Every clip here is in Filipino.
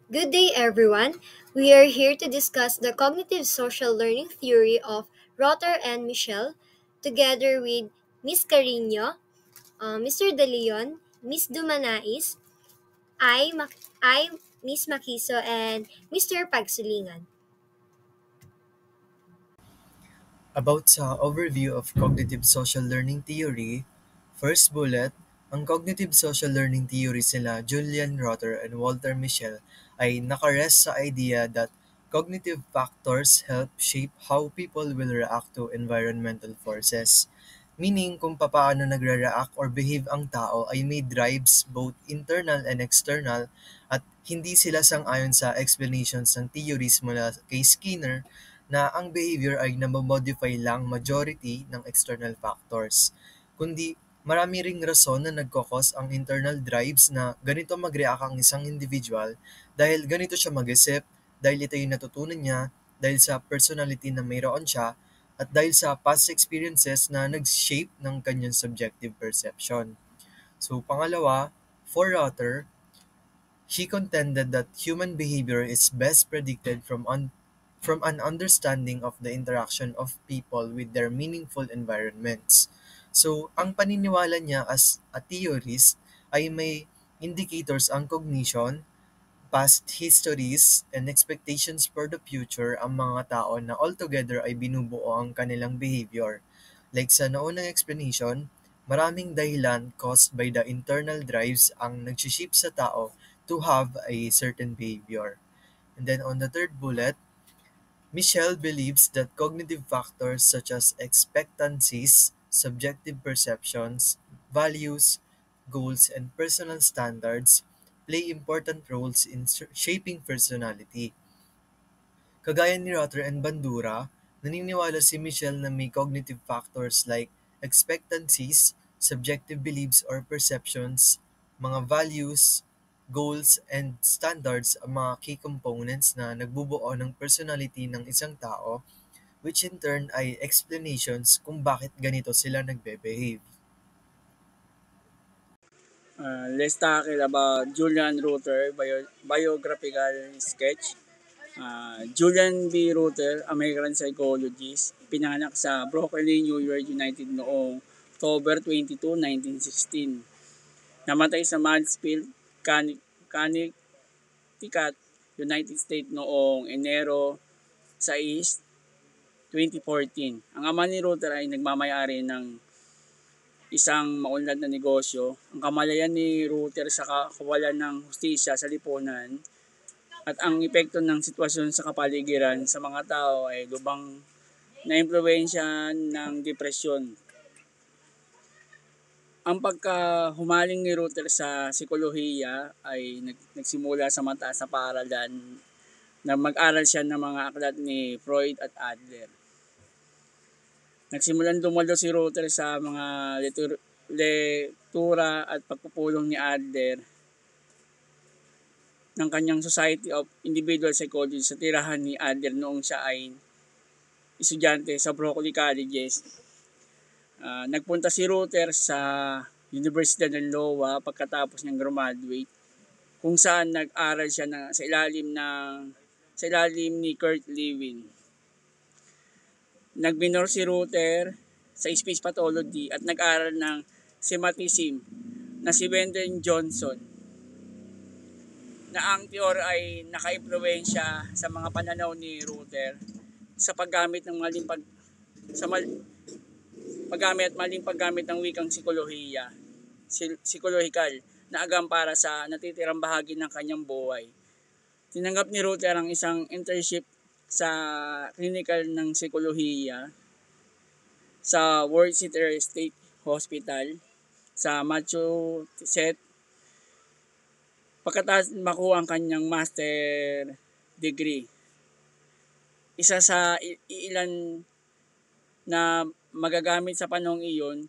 Good day, everyone. We are here to discuss the cognitive social learning theory of Rotter and Michel, together with Miss Carino, Mr. De Leon, Miss Dumanais, I, Miss Makiso, and Mr. Pagsulingan. About sa overview of cognitive social learning theory, first bullet, ang cognitive social learning theory sila Julian Rotter and Walter Mischel ay nakarest sa idea that cognitive factors help shape how people will react to environmental forces. Meaning kung papaano nagre-react or behave ang tao ay may drives both internal and external at hindi sila sang-ayon sa explanations ng theories mula kay Skinner na ang behavior ay namomodify lang majority ng external factors, kundi marami ring rason na nagkokos ang internal drives na ganito mag-react ang isang individual dahil ganito siya mag-isip, dahil ito yung natutunan niya, dahil sa personality na mayroon siya, at dahil sa past experiences na nag-shape ng kanyang subjective perception. So pangalawa, for Rotter, he contended that human behavior is best predicted from an understanding of the interaction of people with their meaningful environments. So, ang paniniwala niya as a theorist ay may indicators ang cognition, past histories, and expectations for the future ang mga tao na altogether ay binubuo ang kanilang behavior. Like sa naunang explanation, maraming dahilan caused by the internal drives ang nagsiship sa tao to have a certain behavior. And then on the third bullet, Michel believes that cognitive factors such as expectancies, subjective perceptions, values, goals, and personal standards play important roles in shaping personality. Kagaya ni Rotter and Bandura, naniniwala si Michel na may cognitive factors like expectancies, subjective beliefs or perceptions, mga values, goals, and standards ang mga key components na nagbubuo ng personality ng isang tao, which in turn ay explanations kung bakit ganito sila nagbe-behave. Let's tackle about Julian Ruther biographical sketch. Julian B. Ruther, American psychologist, pinanganak sa Brooklyn, New York, United noong October 22, 1916. Namatay sa Mansfield, Connecticut, United States noong Enero 6, 2014. Ang ama ni Ruther ay nagmamayari ng isang maunlad na negosyo. Ang kamalayan ni Ruther sa kawalan ng hustisya sa lipunan at ang epekto ng sitwasyon sa kapaligiran sa mga tao ay lubang na impluwensya ng depresyon. Ang pagkahumaling ni Ruther sa psikolohiya ay nagsimula sa mataas na paaralan na mag-aral siya ng mga aklat ni Freud at Adler. Nagsimulan dumalo si Ruther sa mga lektura at pagpupulong ni Adler ng kanyang Society of Individual Psychology sa tirahan ni Adler noong siya ay estudyante sa Berkeley Colleges. Nagpunta si Ruther sa Universidad ng Iowa pagkatapos niyang graduate, kung saan nag-aral siya sa ilalim ni Kurt Lewin. Nag-minor si Ruther sa speech pathology at nag-aral ng semanticism na si Wendell Johnson, na ang teorya ay naka-impluwensya sa mga pananaw ni Ruther sa paggamit ng maling paggamit ng wikang psikolohikal na agam para sa natitirang bahagi ng kanyang buhay. Tinanggap ni Ruther ang isang internship sa clinical ng psikolohiya sa Worcester State Hospital sa Massachusetts pagkatapos makuha ang kanyang master degree. Isa sa ilan na magagamit sa panahong iyon.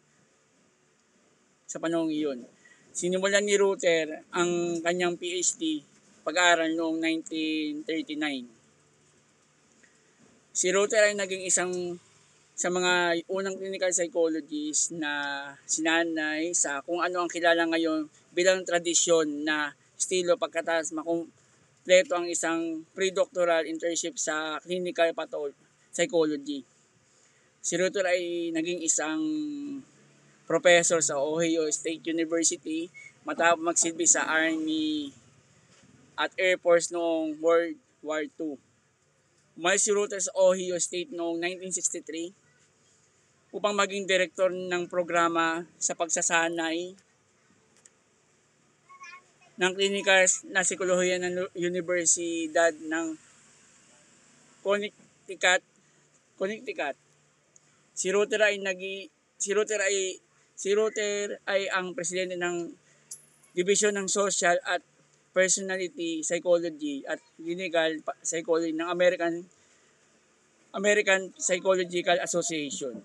Sinimulan ni Ruther ang kanyang PhD pag-aaral noong 1939. Si Ruther ay naging isang sa mga unang clinical psychologist na sinanay sa kung ano ang kilala ngayon bilang tradisyon na estilo pagkatapos kumpleto ang isang pre-doctoral internship sa clinical psychology. Si Ruther ay naging isang professor sa Ohio State University matapos magsilbi sa Army at Air Force noong World War II. Umalis si Ruther sa Ohio State noong 1963 upang maging direktor ng programa sa pagsasanay ng klinikal na psikolohiya ng Universidad ng Connecticut. Connecticut. Si Ruther ay ang presidente ng Division ng Social at Personality Psychology at Clinical Psychology ng American Psychological Association.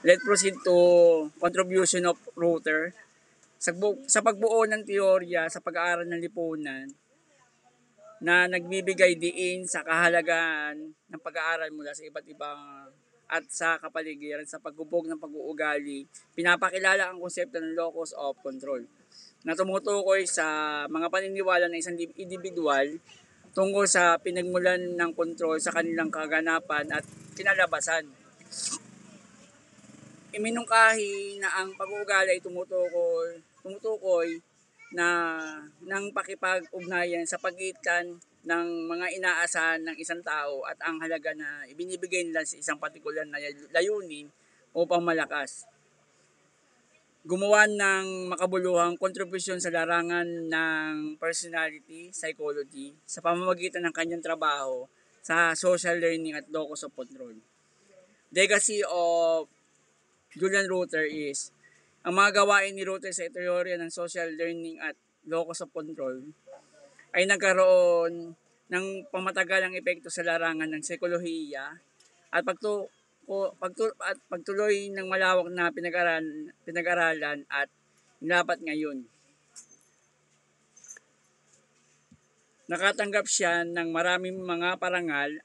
Let's proceed to contribution of Ruther. Sa pagbuo ng teorya sa pag-aaral ng lipunan na nagbibigay diin sa kahalagahan ng pag-aaral mula sa iba't ibang at sa kapaligiran sa paghubog ng pag-uugali, pinapakilala ang konsepto ng locus of control na tumutukoy sa mga paniniwala ng isang individual tungkol sa pinagmulan ng kontrol sa kanilang kaganapan at kinalabasan. Iminungkahi na ang pag-uugali ay tumutukoy na ng pakipag-ugnayan sa pagitan ng mga inaasahan ng isang tao at ang halaga na ibinibigay nila sa isang partikular na layunin upang malakas. Gumawa ng makabuluhang kontribusyon sa larangan ng personality psychology sa pamamagitan ng kanyang trabaho sa social learning at locus of control. Legacy of Julian Ruther is ang mga gawain ni Ruther sa teorya ng social learning at locus of control ay nagkaroon ng pamatagalang epekto sa larangan ng psikolohiya at pagtuloy ng malawak na pinag-aralan at dapat ngayon. Nakatanggap siya ng maraming mga parangal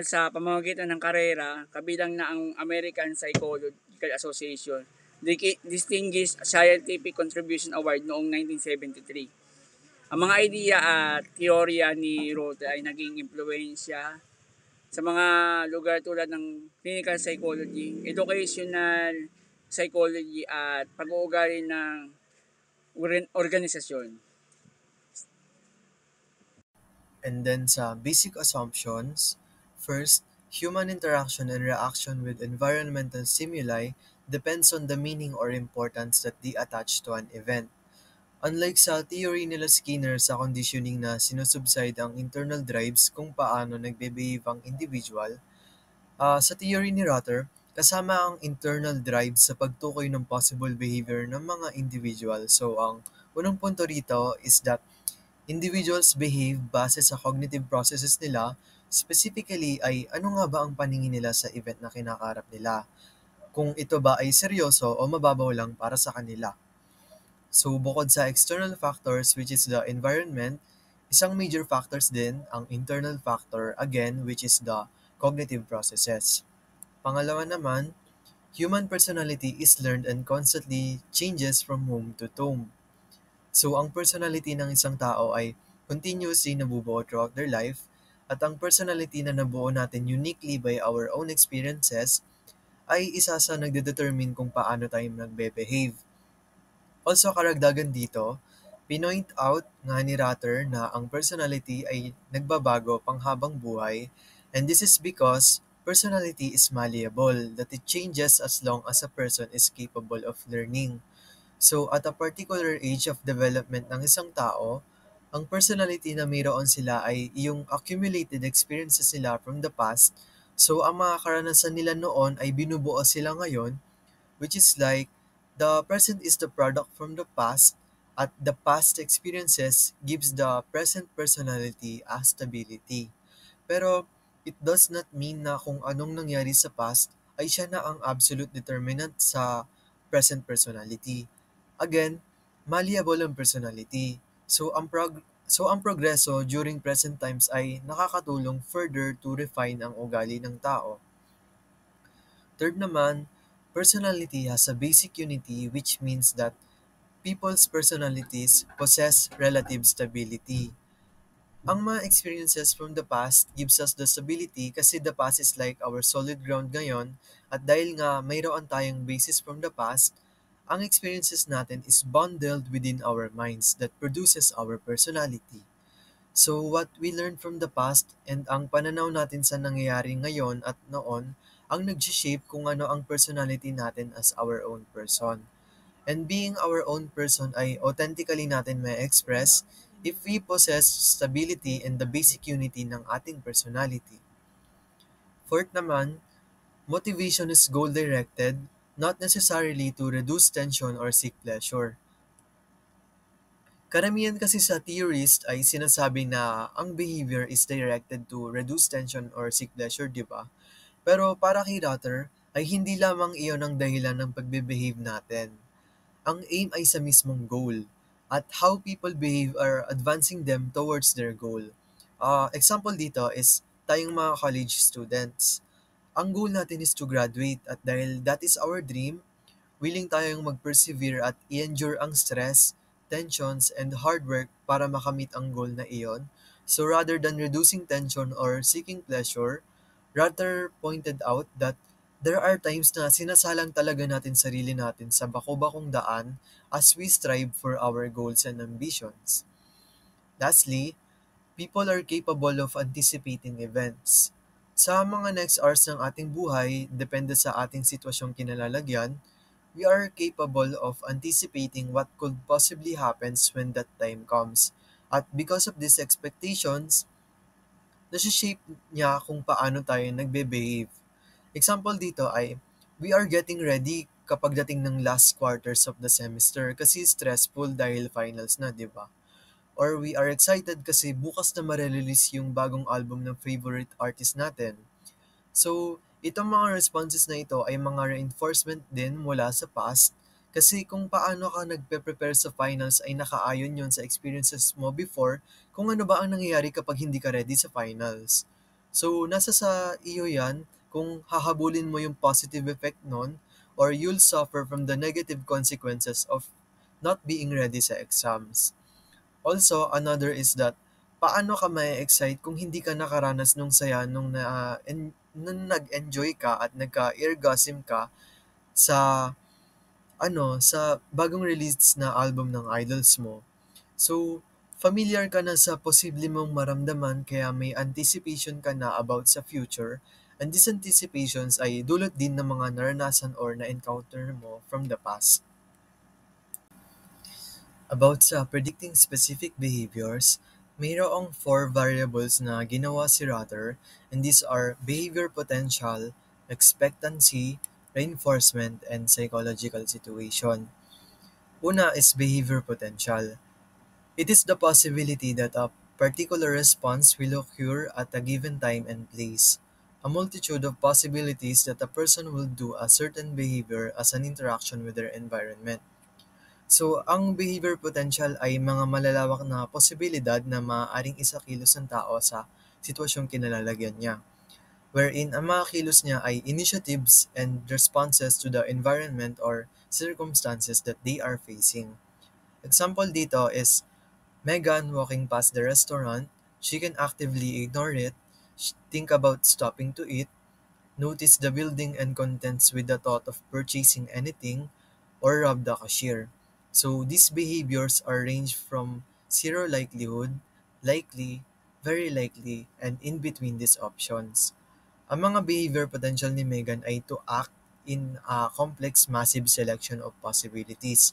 sa pamamagitan ng karera, kabilang na ang American Psychological Association Distinguished Scientific Contribution Award noong 1973. Ang mga idea at teorya ni Ruther ay naging impluwensya sa mga lugar tulad ng clinical psychology, educational psychology at pag-uugali ng organisasyon. And then sa basic assumptions, first, human interaction and reaction with environmental stimuli depends on the meaning or importance that they attach to an event. Unlike sa theory nila Skinner sa conditioning na sinusubside ang internal drives kung paano nagbe-behave ang individual, sa theory ni Ruther, kasama ang internal drives sa pagtukoy ng possible behavior ng mga individual. So ang unang punto rito is that individuals behave base sa cognitive processes nila, specifically ay ano nga ba ang paningin nila sa event na kinakarap nila, kung ito ba ay seryoso o mababaw lang para sa kanila. So bukod sa external factors which is the environment, isang major factors din ang internal factor again which is the cognitive processes. Pangalawa naman, human personality is learned and constantly changes from home to tomb. So ang personality ng isang tao ay continuously nabubuo throughout their life at ang personality na nabuo natin uniquely by our own experiences ay isa sa nagdedetermine kung paano tayo nagbe-behave. Also karagdagan dito, pinoint out nga ni Ruther na ang personality ay nagbabago panghabang buhay and this is because personality is malleable, that it changes as long as a person is capable of learning. So at a particular age of development ng isang tao, ang personality na mayroon sila ay yung accumulated experiences nila from the past. So ang mga karanasan nila noon ay binubuo sila ngayon, which is like the present is the product from the past at the past experiences gives the present personality a stability. Pero it does not mean na kung anong nangyari sa past ay siya na ang absolute determinant sa present personality. Again, malleable ang personality. So ang progreso during present times ay nakakatulong further to refine ang ugali ng tao. Third naman, personality has a basic unity which means that people's personalities possess relative stability. Ang mga experiences from the past gives us the stability kasi the past is like our solid ground ngayon at dahil nga mayroon tayong basis from the past, ang experiences natin is bundled within our minds that produces our personality. So what we learn from the past and ang pananaw natin sa nangyayari ngayon at noon ang nag-shape kung ano ang personality natin as our own person. And being our own person ay authentically natin may express if we possess stability and the basic unity ng ating personality. Fourth naman, motivation is goal-directed, not necessarily to reduce tension or seek pleasure. Karamihan kasi sa theorist ay sinasabi na ang behavior is directed to reduce tension or seek pleasure, di ba? Pero para kay Rutter, ay hindi lamang iyon ang dahilan ng pagbe-behave natin. Ang aim ay sa mismong goal at how people behave are advancing them towards their goal. Example dito is tayong mga college students. Ang goal natin is to graduate at dahil that is our dream, willing tayong mag-persevere at i-endure ang stress, tensions, and hard work para makamit ang goal na iyon. So rather than reducing tension or seeking pleasure, Rutter pointed out that there are times na sinasalang talaga natin sarili natin sa bako-bakong daan as we strive for our goals and ambitions. Lastly, people are capable of anticipating events. Sa mga next hours ng ating buhay, depende sa ating sitwasyong kinalalagyan, we are capable of anticipating what could possibly happen when that time comes. At because of these expectations, nasi-shape niya kung paano tayo nagbe-behave. Example dito ay, we are getting ready kapag dating ng last quarters of the semester kasi stressful dahil finals na, di ba? Or we are excited kasi bukas na marerelease yung bagong album ng favorite artist natin. So, itong mga responses na ito ay mga reinforcement din mula sa past kasi kung paano ka nagpe-prepare sa finals ay nakaayon yon sa experiences mo before kung ano ba ang nangyayari kapag hindi ka ready sa finals. So, nasa sa iyo yan kung hahabulin mo yung positive effect nun or you'll suffer from the negative consequences of not being ready sa exams. Also, another is that paano ka ma-excite kung hindi ka nakaranas nung saya nung nag-enjoy ka at nagka-eargasm ka sa sa bagong release na album ng idols mo. So, familiar ka na sa posible mong maramdaman kaya may anticipation ka na about sa future and these anticipations ay dulot din ng mga naranasan or na-encounter mo from the past. About sa predicting specific behaviors, mayroong four variables na ginawa si Rutter and these are behavior potential, expectancy, reinforcement, and psychological situation. Una is behavior potential. It is the possibility that a particular response will occur at a given time and place. A multitude of possibilities that a person will do a certain behavior as an interaction with their environment. So, ang behavior potential ay mga malalawak na posibilidad na maaaring isakilos ng tao sa sitwasyong kinalalagyan niya, wherein ang mga kilos niya ay initiatives and responses to the environment or circumstances that they are facing. Example dito is Megan walking past the restaurant, she can actively ignore it, think about stopping to eat, notice the building and contents with the thought of purchasing anything, or rob the cashier. So these behaviors are ranged from zero likelihood, likely, very likely, and in between these options. Ang mga behavior potential ni Megan ay to act in a complex massive selection of possibilities.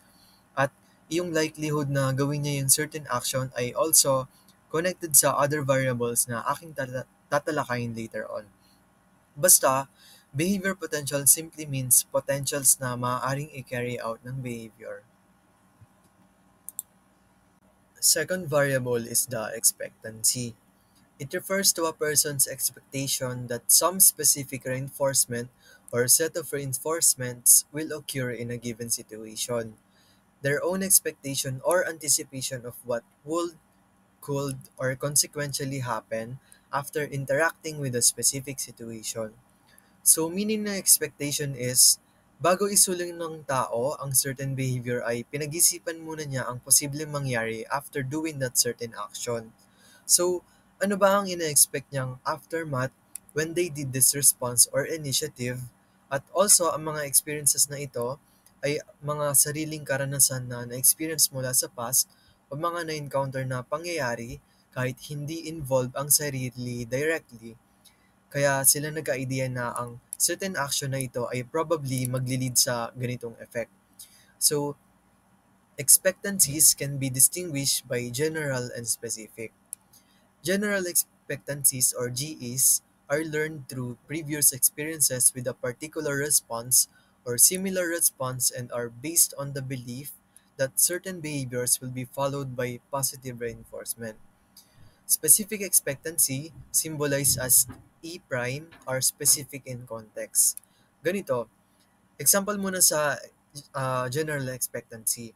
At yung likelihood na gawin niya yung certain action ay also connected sa other variables na aking tatalakayin later on. Basta, behavior potential simply means potentials na maaaring i-carry out ng behavior. Second variable is the expectancy. It refers to a person's expectation that some specific reinforcement or set of reinforcements will occur in a given situation. Their own expectation or anticipation of what would, could, or consequentially happen after interacting with a specific situation. So meaning ng expectation is Bago isuling ng tao ang certain behavior ay pinag-isipan muna niya ang posibleng mangyari after doing that certain action. So, ano ba ang ina-expect niyang aftermath when they did this response or initiative? At also, ang mga experiences na ito ay mga sariling karanasan na na-experience mula sa past o mga na-encounter na pangyayari kahit hindi involved ang sarili directly. Kaya sila nagka-idea na ang certain action na ito ay probably magli-lead sa ganitong effect. So, expectancies can be distinguished by general and specific. General expectancies or GEs are learned through previous experiences with a particular response or similar response and are based on the belief that certain behaviors will be followed by positive reinforcement. Specific expectancy, symbolized as E prime, are specific in context. Ganito, example muna sa general expectancy.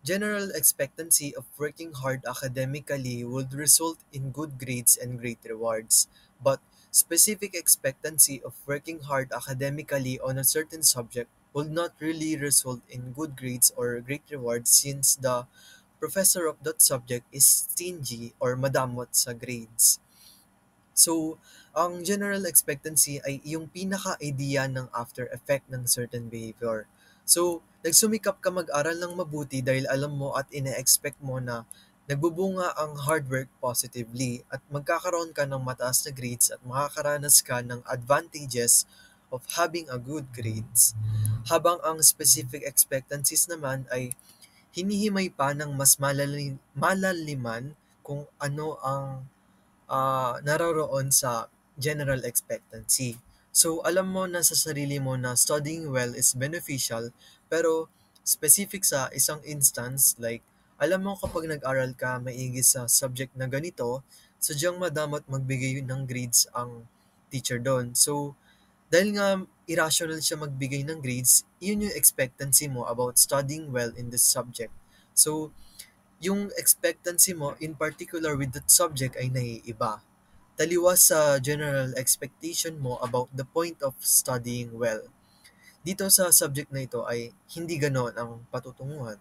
General expectancy of working hard academically would result in good grades and great rewards, but specific expectancy of working hard academically on a certain subject will not really result in good grades or great rewards since the professor of that subject is stingy or madamot sa grades. So, ang general expectancy ay yung pinaka-idea ng after effect ng certain behavior. So, nagsumikap ka mag-aral ng mabuti dahil alam mo at ine-expect mo na nagbubunga ang hard work positively at magkakaroon ka ng mataas na grades at makakaranas ka ng advantages of having a good grades. Habang ang specific expectancies naman ay hinihimay pa ng mas malaliman kung ano ang naroroon sa general expectancy. So, alam mo na sa sarili mo na studying well is beneficial, pero specific sa isang instance, like, alam mo kapag nag-aral ka maigi sa subject na ganito, sadyang madamot magbigay ng grades ang teacher doon. So, dahil nga irrational siya magbigay ng grades, yun yung expectancy mo about studying well in this subject. So, yung expectancy mo in particular with that subject ay naiiba. Taliwas sa general expectation mo about the point of studying well. Dito sa subject na ito ay hindi ganoon ang patutunguhan.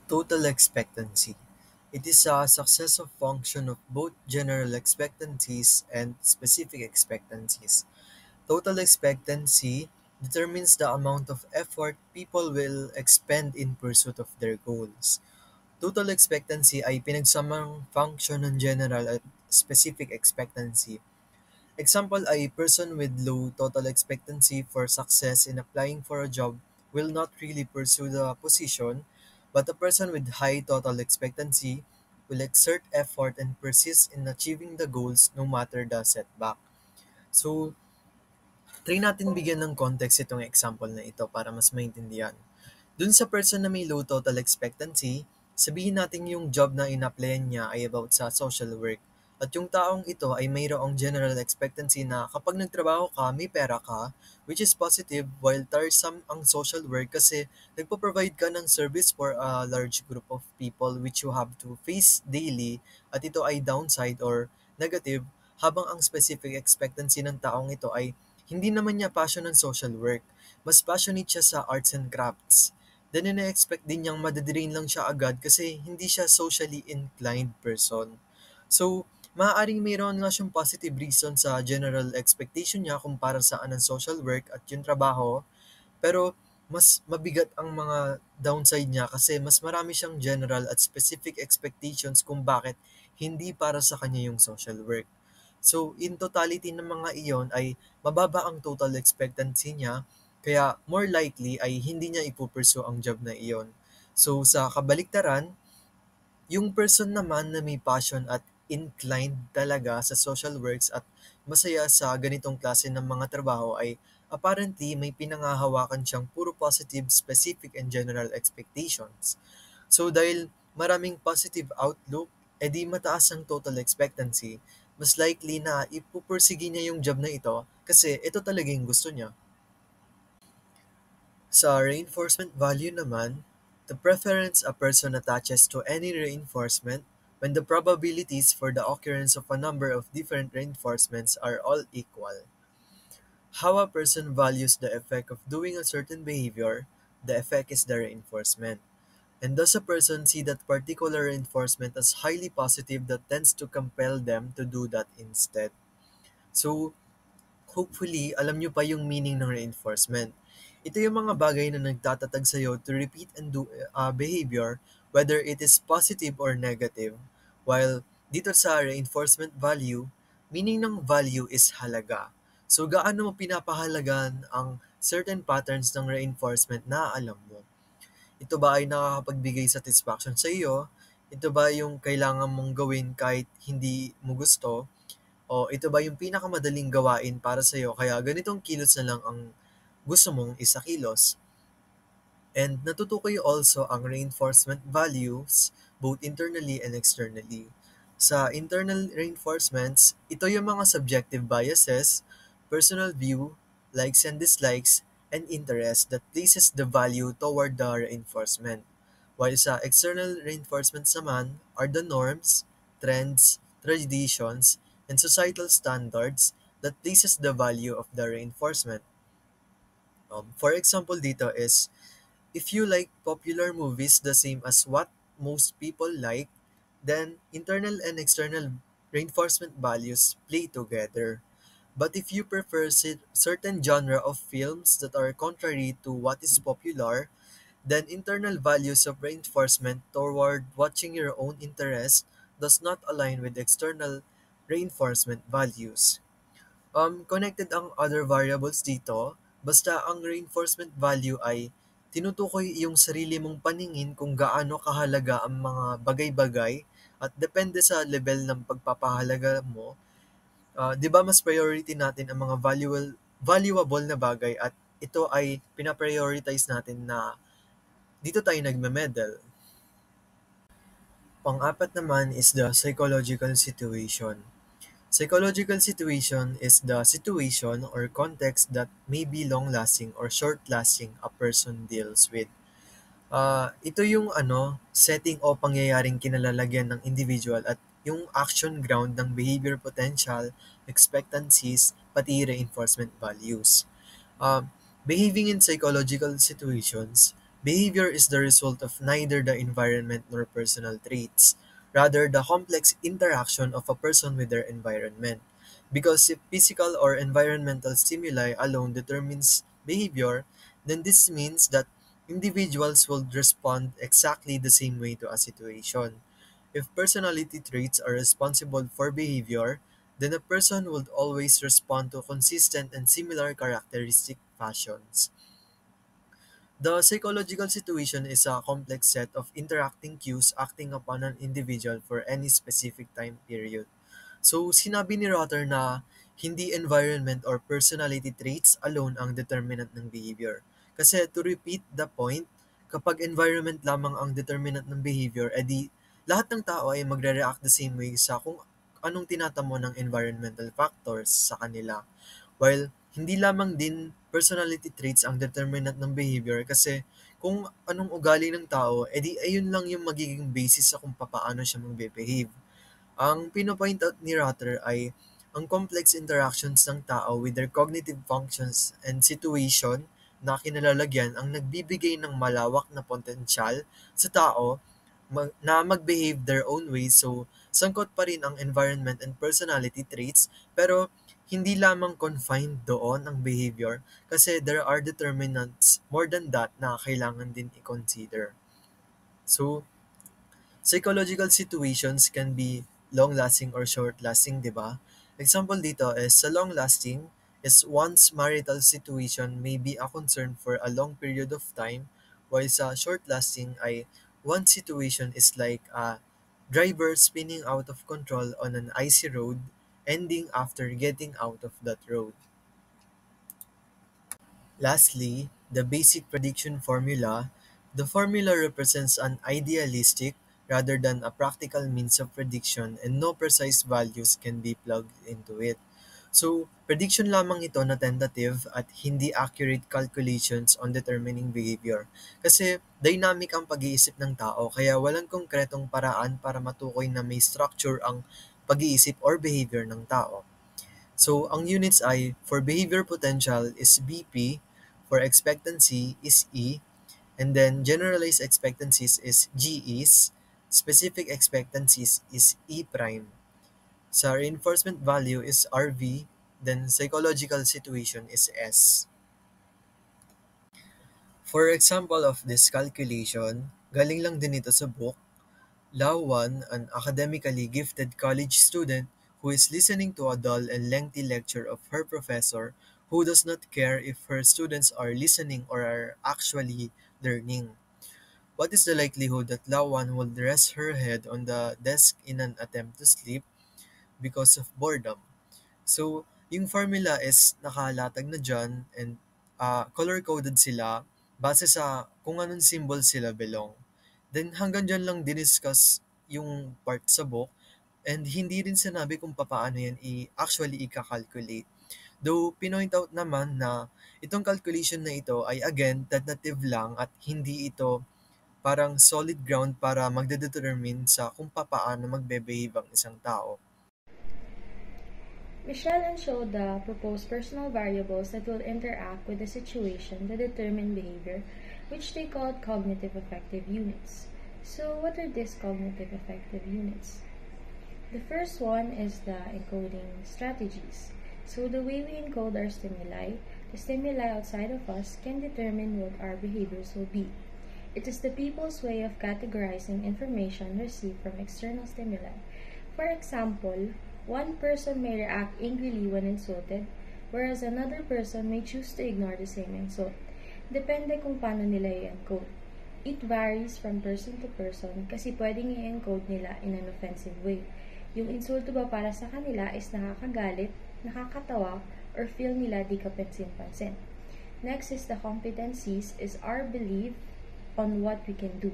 Total expectancy. It is a successive function of both general expectancies and specific expectancies. Total expectancy determines the amount of effort people will expend in pursuit of their goals. Total expectancy ay pinagsamang function ng general at specific expectancy. Example ay person with low total expectancy for success in applying for a job will not really pursue the position, but a person with high total expectancy will exert effort and persist in achieving the goals no matter the setback. So, try natin bigyan ng context itong example na ito para mas maintindihan. Dun sa person na may low total expectancy, sabihin natin yung job na in-applyan niya ay about sa social work. At yung taong ito ay mayroong general expectancy na kapag nagtrabaho ka, may pera ka, which is positive while tiresome ang social work kasi nagpo-provide ka ng service for a large group of people which you have to face daily at ito ay downside or negative habang ang specific expectancy ng taong ito ay hindi naman niya passion ng social work. Mas passionate siya sa arts and crafts. Then ina-expect din niyang madadrain lang siya agad kasi hindi siya socially inclined person. So, maaaring mayroon nga siyang positive reason sa general expectation niya kumpara sa anong social work at yung trabaho, pero mas mabigat ang mga downside niya kasi mas marami siyang general at specific expectations kung bakit hindi para sa kanya yung social work. So, in totality ng mga iyon ay mababa ang total expectancy niya, kaya more likely ay hindi niya ipupursue ang job na iyon. So, sa kabaliktaran, yung person naman na may passion at inclined talaga sa social works at masaya sa ganitong klase ng mga trabaho ay apparently may pinangahawakan siyang puro positive, specific, and general expectations. So dahil maraming positive outlook, edi mataas ang total expectancy, mas likely na ipupursige niya yung job na ito kasi ito talaga yung gusto niya. Sa reinforcement value naman, the preference a person attaches to any reinforcement when the probabilities for the occurrence of a number of different reinforcements are all equal. How a person values the effect of doing a certain behavior, the effect is the reinforcement. And does a person see that particular reinforcement as highly positive that tends to compel them to do that instead? So, hopefully, alam nyo pa yung meaning ng reinforcement. Ito yung mga bagay na nagtatatag sa'yo to repeat and do behavior, whether it is positive or negative. While dito sa reinforcement value, meaning ng value is halaga. So, gaano mo pinapahalagan ang certain patterns ng reinforcement na alam mo? Ito ba ay nakakapagbigay satisfaction sa iyo? Ito ba yung kailangan mong gawin kahit hindi mo gusto? O ito ba yung pinakamadaling gawain para sa'yo kaya ganitong kilos na lang ang gusto mong isakilos? And natutukoy also ang reinforcement values both internally and externally. Sa internal reinforcements, ito yung mga subjective biases, personal view, likes and dislikes, and interest that places the value toward the reinforcement. While sa external reinforcements naman are the norms, trends, traditions, and societal standards that places the value of the reinforcement. For example dito is, if you like popular movies the same as what most people like, then internal and external reinforcement values play together. But if you prefer certain genre of films that are contrary to what is popular, then internal values of reinforcement toward watching your own interest does not align with external reinforcement values. Connected ang other variables dito, basta ang reinforcement value ay tinutukoy yung sarili mong paningin kung gaano kahalaga ang mga bagay-bagay at depende sa level ng pagpapahalaga mo. 'Di ba mas priority natin ang mga valuable na bagay at ito ay pina-prioritize natin na dito tayo nagme-medal. Pang-apat naman is the psychological situation. Psychological situation is the situation or context that may be long-lasting or short-lasting a person deals with. Ito yung setting o pangyayaring kinalalagyan ng individual at yung action ground ng behavior potential, expectancies, pati reinforcement values. Uh, Behaving in psychological situations, behavior is the result of neither the environment nor personal traits, rather the complex interaction of a person with their environment. Because if physical or environmental stimuli alone determines behavior, then this means that individuals will respond exactly the same way to a situation. If personality traits are responsible for behavior, then a person would always respond to consistent and similar characteristic fashions. The psychological situation is a complex set of interacting cues acting upon an individual for any specific time period. So, sinabi ni Rotter na hindi environment or personality traits alone ang determinant ng behavior. Kasi to repeat the point, kapag environment lamang ang determinant ng behavior, edi lahat ng tao ay magre-react the same way sa kung anong tinatamo ng environmental factors sa kanila. While hindi lamang din personality traits ang determinant ng behavior kasi kung anong ugali ng tao, edi ayun lang yung magiging basis sa kung papaano siya magbe-behave. Ang pino-point out ni Rotter ay ang complex interactions ng tao with their cognitive functions and situation na kinalalagyan ang nagbibigay ng malawak na potensyal sa tao na mag-behave their own ways. So, sangkot pa rin ang environment and personality traits pero hindi lamang confined doon ang behavior kasi there are determinants more than that na kailangan din i-consider. So, psychological situations can be long-lasting or short-lasting, di ba? Example dito is sa long-lasting is one's marital situation may be a concern for a long period of time, while sa short-lasting ay one situation is like a driver spinning out of control on an icy road, ending after getting out of that road. Lastly, the basic prediction formula. The formula represents an idealistic rather than a practical means of prediction and no precise values can be plugged into it. So, prediction lamang ito na tentative at hindi accurate calculations on determining behavior. Kasi dynamic ang pag-iisip ng tao kaya walang konkretong paraan para matukoy na may structure ang pag-iisip or behavior ng tao. So, ang units ay for behavior potential is BP, for expectancy is E, and then generalized expectancies is GEs, specific expectancies is E prime. Sa reinforcement value is RV, then psychological situation is S. For example of this calculation, galing lang din ito sa book. Lao Wan, an academically gifted college student who is listening to a dull and lengthy lecture of her professor who does not care if her students are listening or are actually learning. What is the likelihood that Lao Wan will rest her head on the desk in an attempt to sleep because of boredom? So, yung formula is nakalatag na dyan and color-coded sila base sa kung anong symbol sila belong. Then hanggang dyan lang diniscuss yung part sa book and hindi rin sinabi kung paano yan actually i-calculate. Though pinoint out naman na itong calculation na ito ay again tentative lang at hindi ito parang solid ground para magdedetermine sa kung paano magbe-behave ang isang tao. Michelle enshowed the proposed personal variables that will interact with the situation to determine behavior, which they called cognitive affective units. So, what are these cognitive affective units? The first one is the encoding strategies. So, the way we encode our stimuli, the stimuli outside of us can determine what our behaviors will be. It is the people's way of categorizing information received from external stimuli. For example, one person may react angrily when insulted, whereas another person may choose to ignore the same insult. Depende kung paano nila i-encode. It varies from person to person kasi pwedeng i-encode nila in an offensive way. Yung insulto ba para sa kanila is nakakagalit, nakakatawa, or feel nila di kapansin-pansin. Next is the competencies is our belief on what we can do.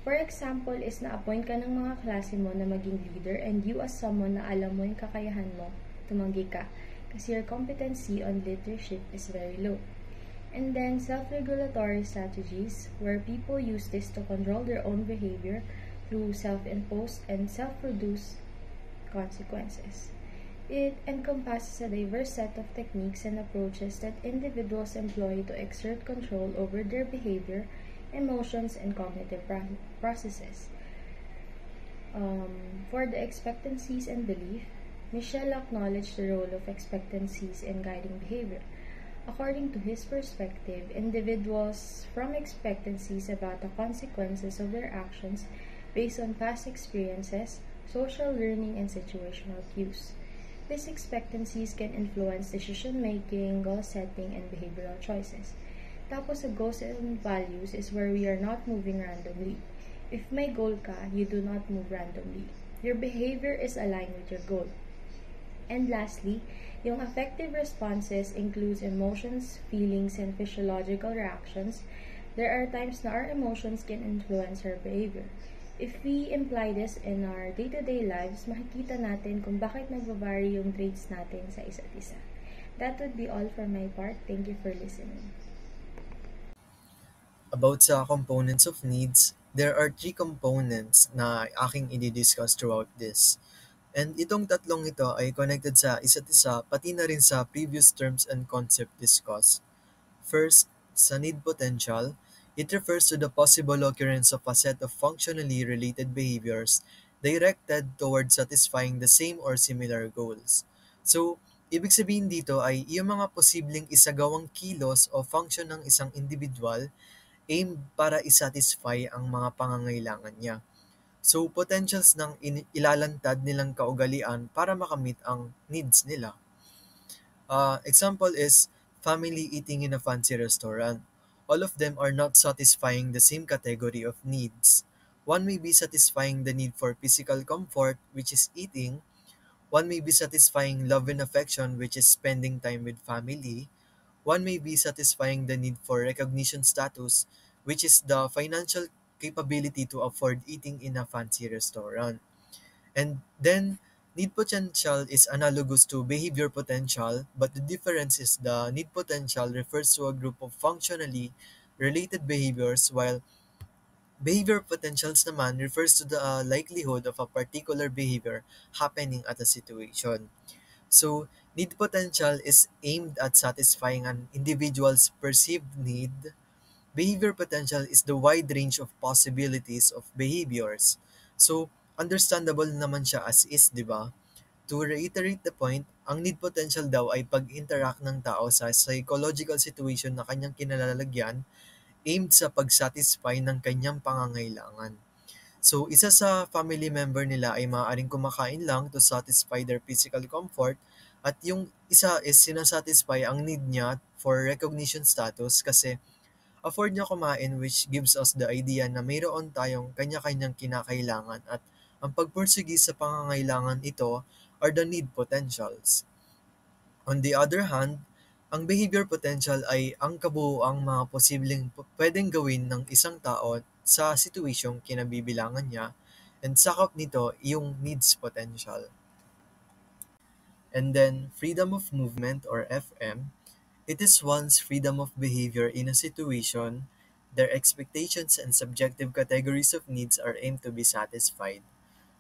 For example, is na-appoint ka ng mga klase mo na maging leader and you as someone na alam mo yung kakayahan mo, tumanggi ka. Kasi your competency on leadership is very low. And then, self-regulatory strategies, where people use this to control their own behavior through self-imposed and self-produced consequences. It encompasses a diverse set of techniques and approaches that individuals employ to exert control over their behavior, emotions, and cognitive processes. For the expectancies and belief, Michel acknowledged the role of expectancies in guiding behavior. According to his perspective, individuals form expectancies about the consequences of their actions based on past experiences, social learning, and situational cues. These expectancies can influence decision making, goal setting, and behavioral choices. Tapos sa goals and values is where we are not moving randomly. If may goal ka, you do not move randomly. Your behavior is aligned with your goal. And lastly, yung affective responses includes emotions, feelings, and physiological reactions. There are times na our emotions can influence our behavior. If we imply this in our day-to-day lives, makikita natin kung bakit nagvary yung traits natin sa isa't isa. That would be all for my part. Thank you for listening. About sa components of needs, there are three components na aking i-discuss throughout this. And itong tatlong ito ay connected sa isa't isa pati na rin sa previous terms and concept discussed. First, sa need potential, it refers to the possible occurrence of a set of functionally related behaviors directed towards satisfying the same or similar goals. So, ibig sabihin dito ay yung mga posibleng isagawang kilos o function ng isang individual aimed para isatisfy ang mga pangangailangan niya. So, potentials ng ilalantad nilang kaugalian para makamit ang needs nila. Example is family eating in a fancy restaurant. All of them are not satisfying the same category of needs. One may be satisfying the need for physical comfort, which is eating. One may be satisfying love and affection, which is spending time with family. One may be satisfying the need for recognition status, which is the financial capability to afford eating in a fancy restaurant. And then, need potential is analogous to behavior potential, but the difference is the need potential refers to a group of functionally related behaviors, while behavior potentials naman refers to the likelihood of a particular behavior happening at a situation. So, need potential is aimed at satisfying an individual's perceived need. Behavior potential is the wide range of possibilities of behaviors. So, understandable naman siya as is, di ba? To reiterate the point, ang need potential daw ay pag-interact ng tao sa psychological situation na kanyang kinalalagyan aimed sa pag-satisfy ng kanyang pangangailangan. So, isa sa family member nila ay maaaring kumakain lang to satisfy their physical comfort at yung isa is sinasatisfy ang need niya for recognition status kasi afford niya kumain, which gives us the idea na mayroon tayong kanya-kanyang kinakailangan at ang pagpursigi sa pangangailangan ito are the need potentials. On the other hand, ang behavior potential ay ang kabuuang mga posibleng pwedeng gawin ng isang tao sa situasyong kinabibilangan niya, and sakop nito yung needs potential. And then, freedom of movement or FM, it is one's freedom of behavior in a situation. Their expectations and subjective categories of needs are aimed to be satisfied.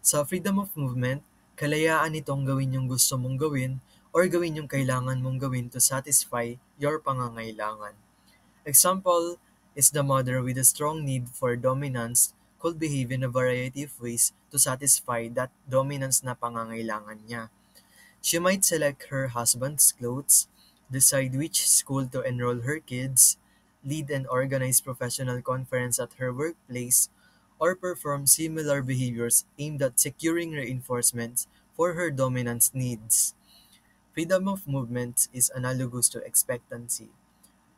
Sa freedom of movement, kalayaan itong gawin yung gusto mong gawin or gawin yung kailangan mong gawin to satisfy your pangangailangan. Example is the mother with a strong need for dominance could behave in a variety of ways to satisfy that dominance na pangangailangan niya. She might select her husband's clothes, decide which school to enroll her kids, lead and organize professional conference at her workplace, or perform similar behaviors aimed at securing reinforcements for her dominance needs. Freedom of movement is analogous to expectancy,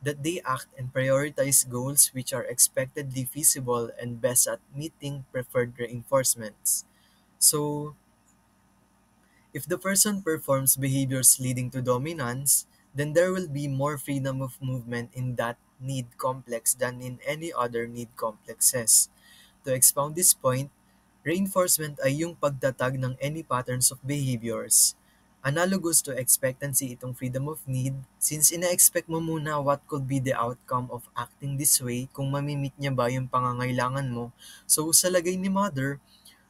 that they act and prioritize goals which are expectedly feasible and best at meeting preferred reinforcements. So, if the person performs behaviors leading to dominance, then there will be more freedom of movement in that need complex than in any other need complexes. To expound this point, reinforcement ay yung pagtatag ng any patterns of behaviors. Analogous to expectancy itong freedom of need since ina-expect mo muna what could be the outcome of acting this way kung mamimit niya ba yung pangangailangan mo. So sa lagay ni mother,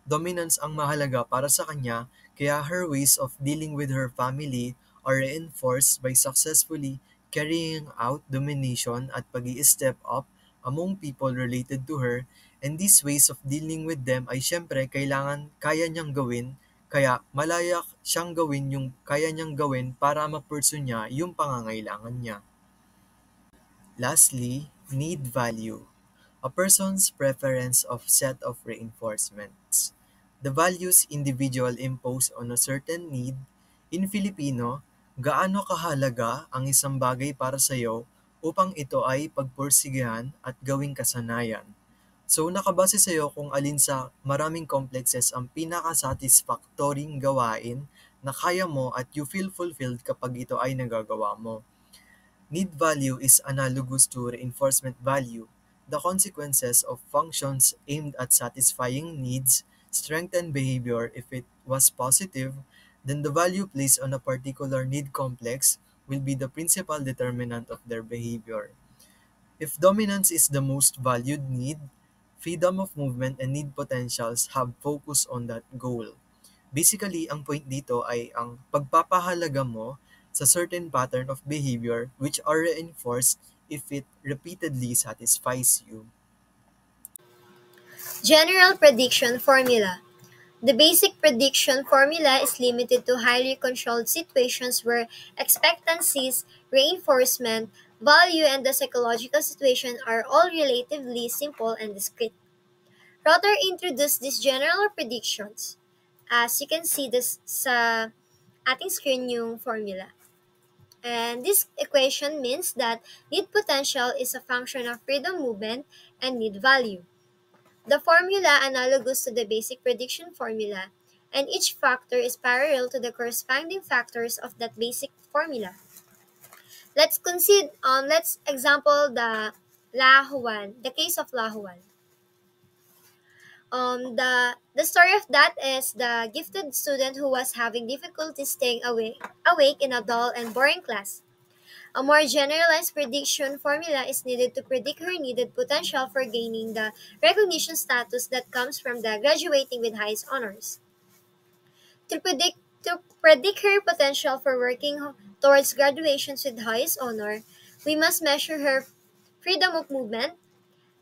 dominance ang mahalaga para sa kanya kaya her ways of dealing with her family are reinforced by successfully carrying out domination at pag step up among people related to her, and these ways of dealing with them ay syempre kailangan kaya niyang gawin kaya malaya siyang gawin yung kaya niyang gawin para ma-pursue niya yung pangangailangan niya. Lastly, need value. A person's preference of set of reinforcements. The values individual impose on a certain need. In Filipino, gaano kahalaga ang isang bagay para sa iyo upang ito ay pagpursigihan at gawing kasanayan. So nakabase sa iyo kung alin sa maraming complexes ang pinaka-satisfactorying gawain na kaya mo at you feel fulfilled kapag ito ay nagagawa mo. Need value is analogous to reinforcement value. The consequences of functions aimed at satisfying needs strengthen behavior if it was positive, then the value placed on a particular need complex will be the principal determinant of their behavior. If dominance is the most valued need, freedom of movement and need potentials have focus on that goal. Basically, ang point dito ay ang pagpapahalaga mo sa certain pattern of behavior which are reinforced if it repeatedly satisfies you. General prediction formula. The basic prediction formula is limited to highly controlled situations where expectancies, reinforcement, value, and the psychological situation are all relatively simple and discrete. Rotter introduced these general predictions. As you can see this sa ating screen yung formula. And this equation means that need potential is a function of freedom movement and need value. The formula analogous to the basic prediction formula, and each factor is parallel to the corresponding factors of that basic formula. Let's example the case of Lahuan. The story of that is the gifted student who was having difficulty staying awake in a dull and boring class. A more generalized prediction formula is needed to predict her needed potential for gaining the recognition status that comes from the graduating with highest honors. To predict To predict her potential for working towards graduations with highest honor, we must measure her freedom of movement,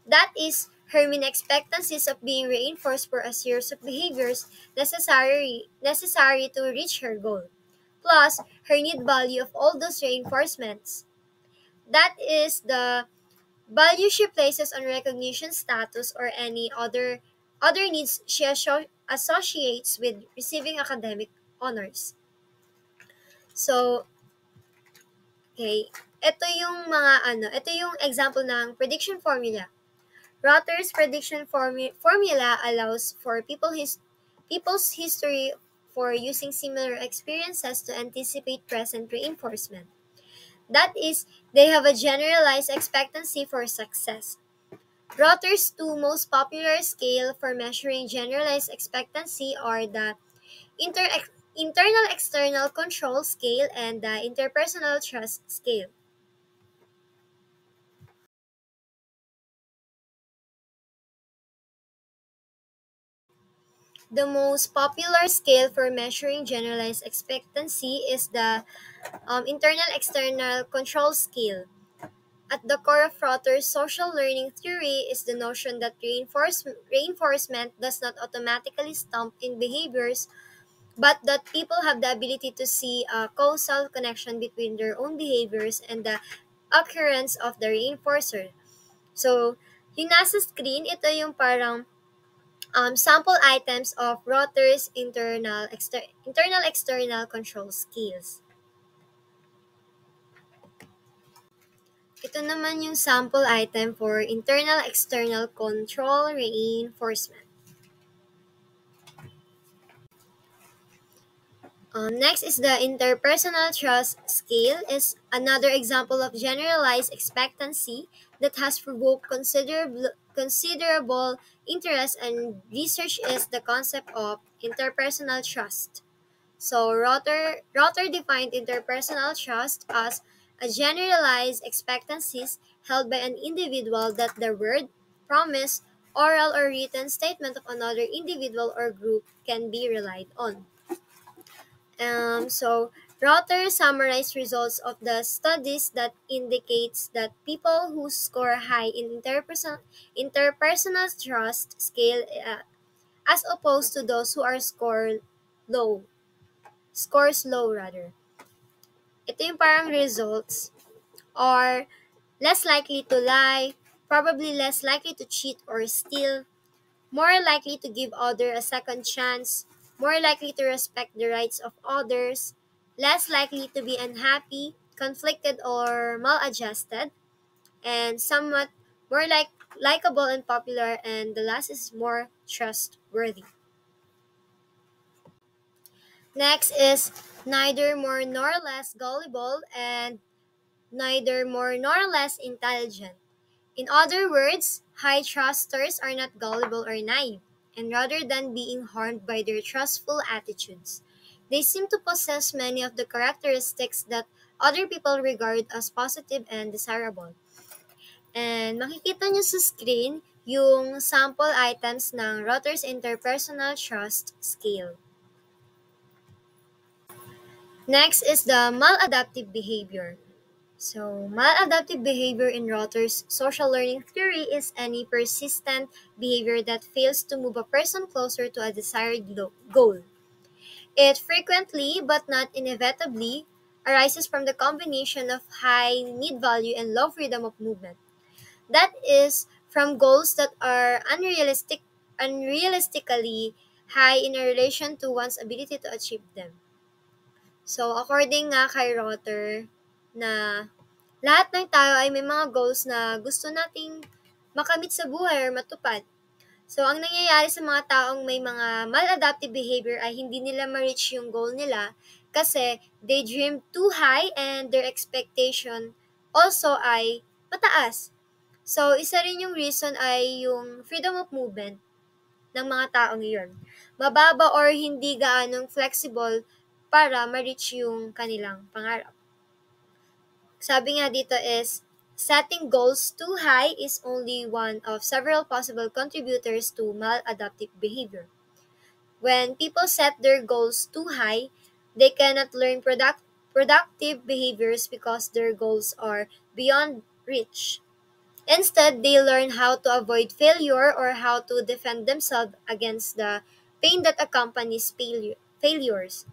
that is, her mean expectancies of being reinforced for a series of behaviors necessary to reach her goal, plus her need value of all those reinforcements. That is the value she places on recognition status or any other needs she associates with receiving academic honors. So, okay, ito yung example ng prediction formula. Rotter's prediction formula allows for people's history for using similar experiences to anticipate present reinforcement. That is, they have a generalized expectancy for success. Rotter's two most popular scale for measuring generalized expectancy are the internal external control scale and the interpersonal trust scale. The most popular scale for measuring generalized expectancy is the internal external control scale. At the core of Rotter's social learning theory is the notion that reinforcement does not automatically stamp in behaviors, but that people have the ability to see a causal connection between their own behaviors and the occurrence of the reinforcer. So, yung nasa screen, ito yung parang sample items of Rotter's internal external control skills. Ito naman yung sample item for internal external control reinforcement. Next is the interpersonal trust scale is another example of generalized expectancy that has provoked considerable interest and research is the concept of interpersonal trust. So Rotter defined interpersonal trust as a generalized expectancies held by an individual that the word, promise, oral or written statement of another individual or group can be relied on. So Rotter summarized results of the studies that indicates that people who score high in interpersonal trust scale as opposed to those who are low, scores low rather. Ito yung parang results are less likely to lie, probably less likely to cheat or steal, more likely to give other a second chance, more likely to respect the rights of others, less likely to be unhappy, conflicted or maladjusted, and somewhat more likable and popular, and the last is more trustworthy. Next is neither more nor less gullible and neither more nor less intelligent. In other words, high trusters are not gullible or naive, and rather than being harmed by their trustful attitudes, they seem to possess many of the characteristics that other people regard as positive and desirable. And makikita nyo sa screen yung sample items ng Rotter's Interpersonal Trust Scale. Next is the maladaptive behavior. So, maladaptive behavior in Rotter's social learning theory is any persistent behavior that fails to move a person closer to a desired goal. It frequently, but not inevitably, arises from the combination of high need value and low freedom of movement. That is, from goals that are unrealistically high in relation to one's ability to achieve them. So, according nga kay Rotter, na lahat ng tao ay may mga goals na gusto nating makamit sa buhay or matupad. So, ang nangyayari sa mga taong may mga maladaptive behavior ay hindi nila ma-reach yung goal nila kasi they dream too high and their expectation also ay mataas. So, isa rin yung reason ay yung freedom of movement ng mga taong iyon. Mababa or hindi gaanong flexible para ma-reach yung kanilang pangarap. Sabi nga dito is, setting goals too high is only one of several possible contributors to maladaptive behavior. When people set their goals too high, They cannot learn productive behaviors because their goals are beyond reach. Instead, they learn how to avoid failure or how to defend themselves against the pain that accompanies failures.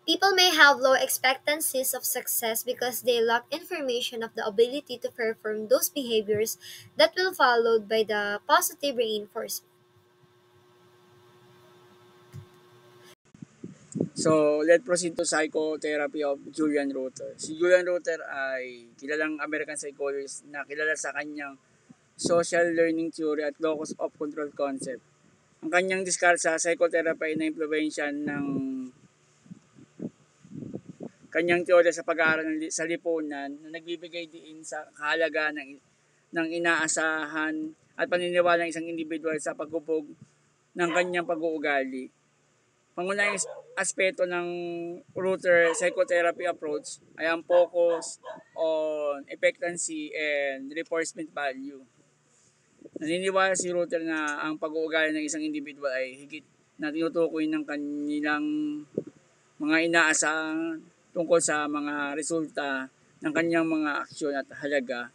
People may have low expectancies of success because they lack information of the ability to perform those behaviors that will followed by the positive reinforcement. So, let's proceed to psychotherapy of Julian Ruther. Si Julian Ruther ay kilalang American psychologist na kilala sa kanyang social learning theory at locus of control concept. Ang kanyang diskarte sa psychotherapy ay na-impluwensya ng kanyang teorya sa pag-aaral sa lipunan na nagbibigay diin sa kahalagaan ng inaasahan at paniniwala ng isang individual sa paghubog ng kanyang pag-uugali. Pangunahing aspeto ng Ruther psychotherapy approach ay ang focus on expectancy and reinforcement value. Naniniwala si Ruther na ang pag-uugali ng isang individual ay higit na tinutukoy ng kanilang mga inaasahan tungkol sa mga resulta ng kanyang mga aksyon at halaga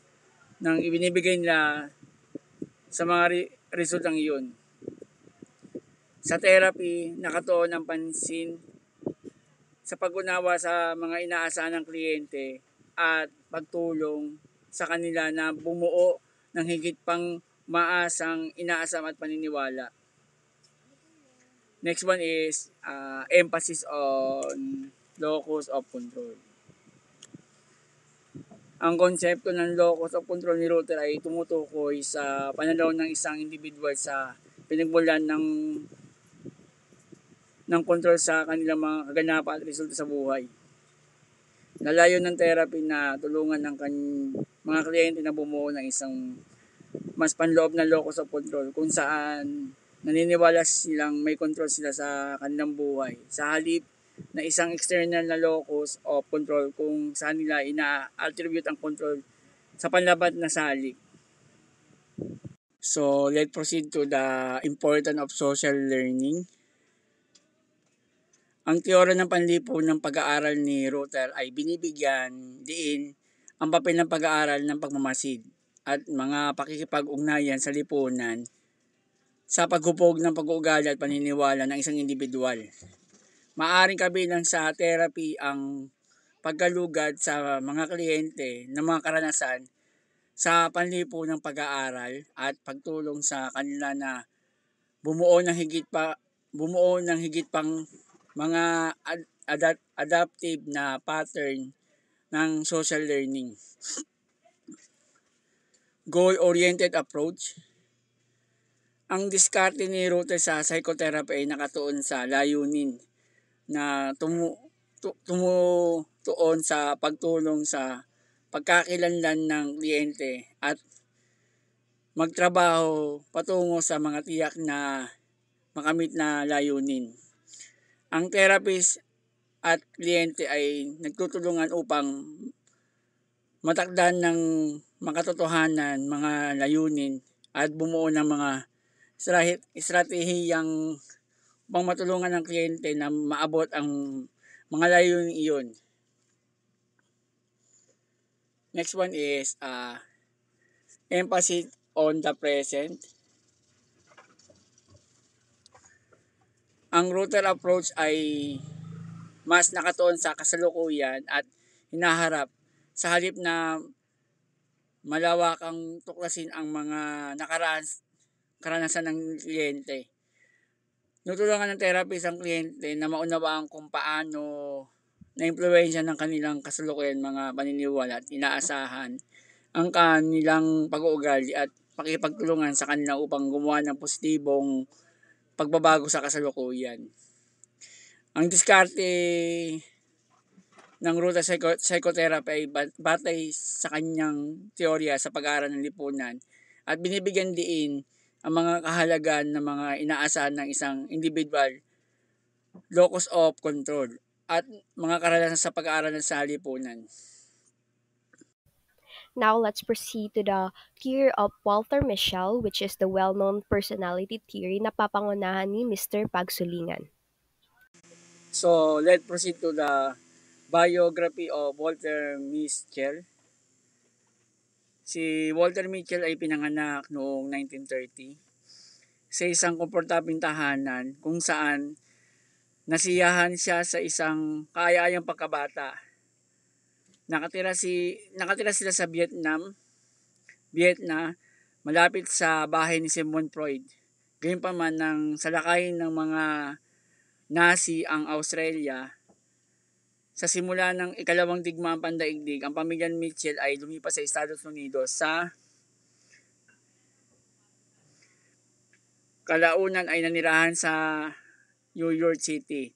ng ibinibigay nila sa mga resultang iyon. Sa therapy, nakatuon ang pansin sa pag-unawa sa mga inaasahan ng kliyente at pagtulong sa kanila na bumuo ng higit pang maasang inaasam at paniniwala. Next one is emphasis on locus of control. Ang konsepto ng locus of control ni Ruther ay tumutukoy sa pananaw ng isang individual sa pinagmulan ng control sa kanilang mga kaganapan at resulta sa buhay. Lalayo ng therapy na tulungan ng mga kliyente na bumuo ng isang mas panloob na locus of control kung saan naniniwala silang may control sila sa kanilang buhay. Sa halip na isang external na locus of control kung saan nila ina-attribute ang control sa panlabat na salik. So, let's proceed to the importance of social learning. Ang teorya ng panlipunan ng pag-aaral ni Ruther ay binibigyan diin ang papel ng pag-aaral ng pagmamasid at mga pakikipag-ugnayan sa lipunan sa paghubog ng pag-uugali at paniniwala ng isang individual. Maaring kabilang sa therapy ang pagkalugad sa mga kliyente ng mga karanasan sa panlipunang pag-aaral at pagtulong sa kanila na bumuo ng higit pang mga adaptive na pattern ng social learning. Goal-oriented approach. Ang diskarte ni Ruther sa psychotherapy ay nakatuon sa layunin na tumutuon sa pagtulong sa pagkakilanlan ng kliyente at magtrabaho patungo sa mga tiyak na makamit na layunin. Ang therapist at kliyente ay nagtutulungan upang matakdan ng makatotohanan mga layunin at bumuo ng mga estratehiyang upang matulungan ng kliyente na maabot ang mga layunin iyon. Next one is emphasis on the present. Ang Ruther approach ay mas nakatuon sa kasalukuyan at hinaharap sa halip na malawakang tuklasin ang mga karanasan ng kliyente. Nutulungan ng therapist ang kliyente na maunawaan kung paano na-impluwensya ng kanilang kasalukuyan mga paniniwala at inaasahan ang kanilang pag-uugali at pakipagtulungan sa kanila upang gumawa ng positibong pagbabago sa kasalukuyan. Ang diskarte ng Ruther psychotherapy ay batay sa kanyang teorya sa pag-aaral ng lipunan at binibigyan diin ang mga kahalagaan ng mga inaasahan ng isang individual, locus of control, at mga karanasan sa pag-aaral sa lipunan. Now let's proceed to the theory of Walter Mischel, which is the well-known personality theory na papangunahan ni Mr. Pagsulingan. So, let's proceed to the biography of Walter Mitchell. Si Walter Mitchell ay pinanganak noong 1930 sa isang komportabling tahanan kung saan nasiyahan siya sa isang kaaya-ayang pagkabata. Nakatira sila sa Vietnam, malapit sa bahay ni Sigmund Freud. Gayunpaman nang salakayin ng mga Nazi ang Australia, sa simula ng ikalawang digmaang pandaigdig, ang pamilya Mitchell ay lumipas sa Estados Unidos. Sa kalaunan ay nanirahan sa New York City.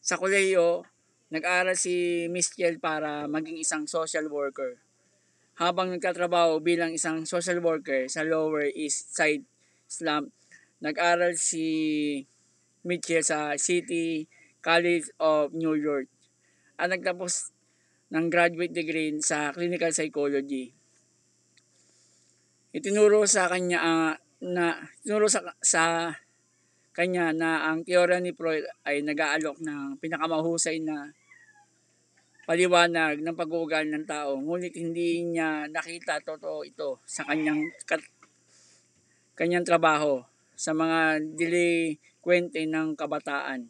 Sa kolehiyo, nag-aral si Mitchell para maging isang social worker. Habang nagtatrabaho bilang isang social worker sa Lower East Side slum, nag-aral si Mitchell sa City College of New York at nagtapos ng graduate degree sa clinical psychology. Itinuro sa kanya na ang teorya ni Freud ay nag-aalok ng pinakamahusay na paliwanag ng pag-uugali ng tao, ngunit hindi niya nakita totoo ito sa kanyang trabaho sa mga delikwente ng kabataan.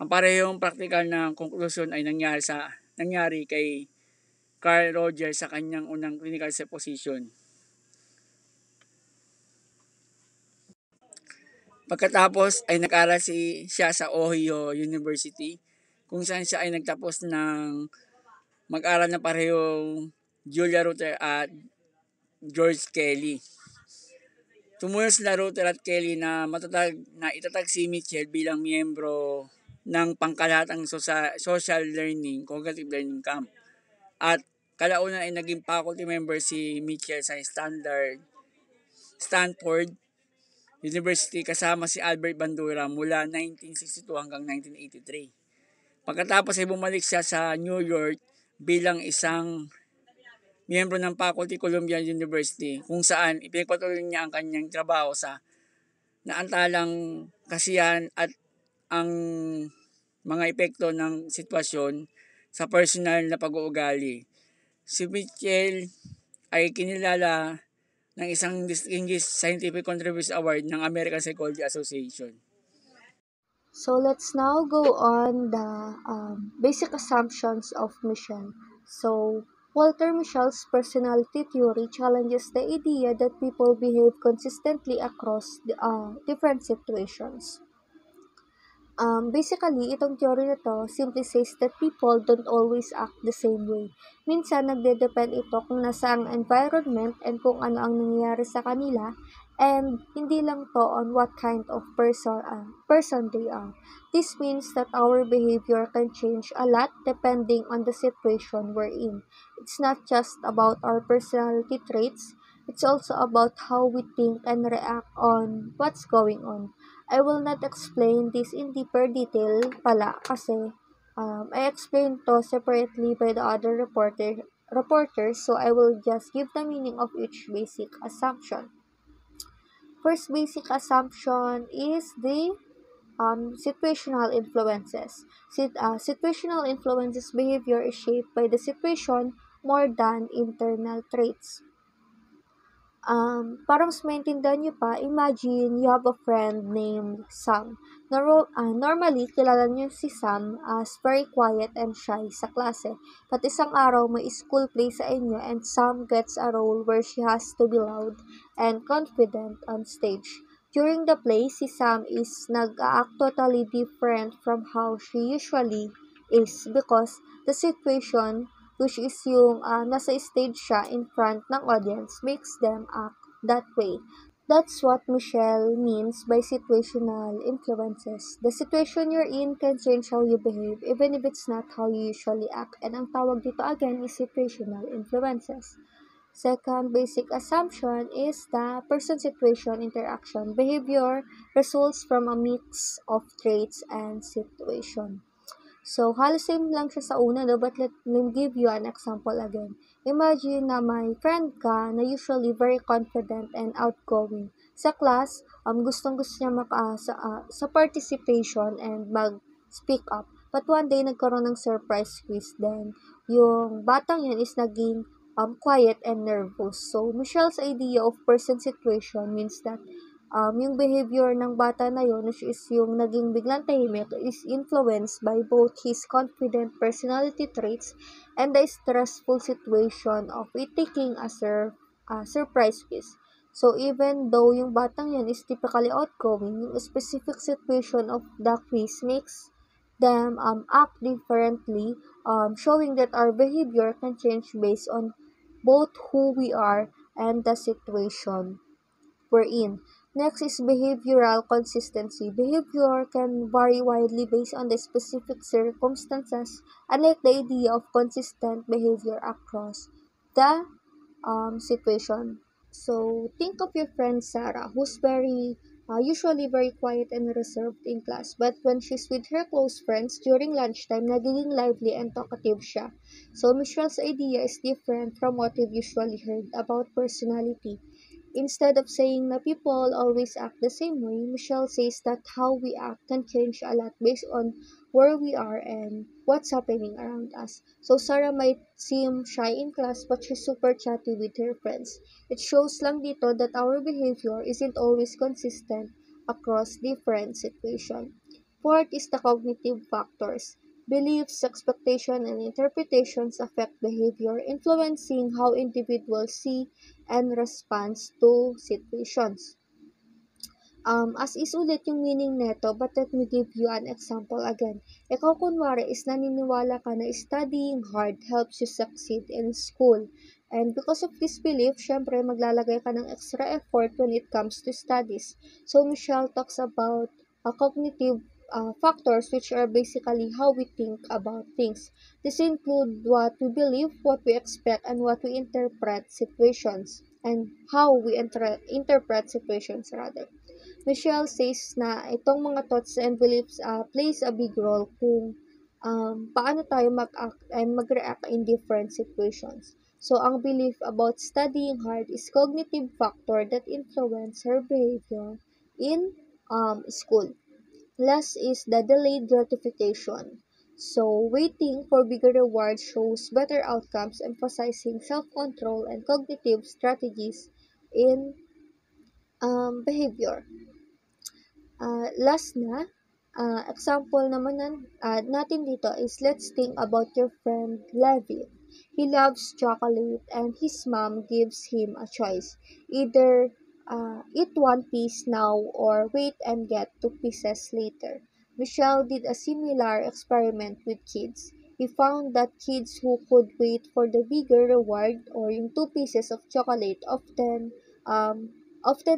Ang parehong praktikal na konklusyon ay nangyari kay Carl Rogers sa kanyang unang clinical position. Pagkatapos ay nag-aral siya sa Ohio University, kung saan siya ay nagtapos ng mag-aral na parehong Julia Rutter at George Kelly. Tumuyo sila Rutter at Kelly na itatag si Mitchell bilang miyembro ng pangkalahatang social learning, cognitive learning camp. At kalaunan ay naging faculty member si Mitchell sa Stanford University kasama si Albert Bandura mula 1962 hanggang 1983. Pagkatapos ay bumalik siya sa New York bilang isang miyembro ng Faculty Columbia University, kung saan ipinagpatuloy niya ang kanyang trabaho sa naantalang kasiyahan at ang mga epekto ng sitwasyon sa personal na pag-uugali. Si Mitchell ay kinilala ng isang Distinguished Scientific Contribution Award ng American Psychology Association. So let's now go on the basic assumptions of Michel. So Walter Michel's personality theory challenges the idea that people behave consistently across different situations. Basically, itong theory na to simply says that people don't always act the same way. Minsan, nagde-depend ito kung nasa ang environment and kung ano ang nangyayari sa kanila, and hindi lang to on what kind of person they are. This means that our behavior can change a lot depending on the situation we're in. It's not just about our personality traits, it's also about how we think and react on what's going on. I will not explain this in deeper detail pala kasi I explained to separately by the other reporters, so I will just give the meaning of each basic assumption. First basic assumption is the situational influences. Situational influences behavior is shaped by the situation more than internal traits. Para mas maintindihan nyo pa, imagine you have a friend named Sam. Normally, kilala nyo si Sam as very quiet and shy sa klase. But isang araw, may school play sa inyo and Sam gets a role where she has to be loud and confident on stage. During the play, si Sam is nag-act totally different from how she usually is because the situation, which is yung nasa stage siya in front ng audience, makes them act that way. That's what Michel means by situational influences. The situation you're in can change how you behave, even if it's not how you usually act. And ang tawag dito again is situational influences. Second basic assumption is the person-situation interaction. Behavior results from a mix of traits and situation. So, halos same lang siya sa una, but let me give you an example again. Imagine na may friend ka na usually very confident and outgoing. Sa class, gustong-gusto niya sa participation and mag-speak up. But one day, nagkaroon ng surprise quiz. Then, yung batang yun is naging quiet and nervous. So, Michelle's idea of person situation means that yung behavior ng bata na yun, which is yung naging biglang tahimik, is influenced by both his confident personality traits and the stressful situation of it taking a surprise quiz. So, even though yung batang yun is typically outgoing, yung specific situation of the quiz makes them act differently, showing that our behavior can change based on both who we are and the situation we're in. Next is behavioral consistency. Behavior can vary widely based on the specific circumstances, unlike the idea of consistent behavior across the situation. So, think of your friend Sarah, who's usually very quiet and reserved in class. But when she's with her close friends during lunchtime, nagiging lively and talkative siya. So, Michelle's idea is different from what we've usually heard about personality. Instead of saying na people always act the same way, Michelle says that how we act can change a lot based on where we are and what's happening around us. So Sarah might seem shy in class but she's super chatty with her friends. It shows lang dito that our behavior isn't always consistent across different situations. Fourth is the cognitive factors. Beliefs, expectations, and interpretations affect behavior, influencing how individuals see and respond to situations. As is ulit yung meaning neto, but let me give you an example again. Ikaw kunwari is naniniwala ka na studying hard helps you succeed in school. And because of this belief, syempre maglalagay ka ng extra effort when it comes to studies. So Michelle talks about cognitive factors which are basically how we think about things. This include what we believe, what we expect, and what we interpret situations and how we interpret situations rather. Michelle says na itong mga thoughts and beliefs plays a big role kung paano tayo mag-act and mag-react in different situations. So, ang belief about studying hard is cognitive factor that influence her behavior in school. Last is the delayed gratification. So, waiting for bigger rewards shows better outcomes, emphasizing self-control and cognitive strategies in behavior. Last na, example naman natin dito is let's think about your friend Levi. He loves chocolate and his mom gives him a choice. Either eat one piece now or wait and get two pieces later. Michelle did a similar experiment with kids. He found that kids who could wait for the bigger reward or yung two pieces of chocolate often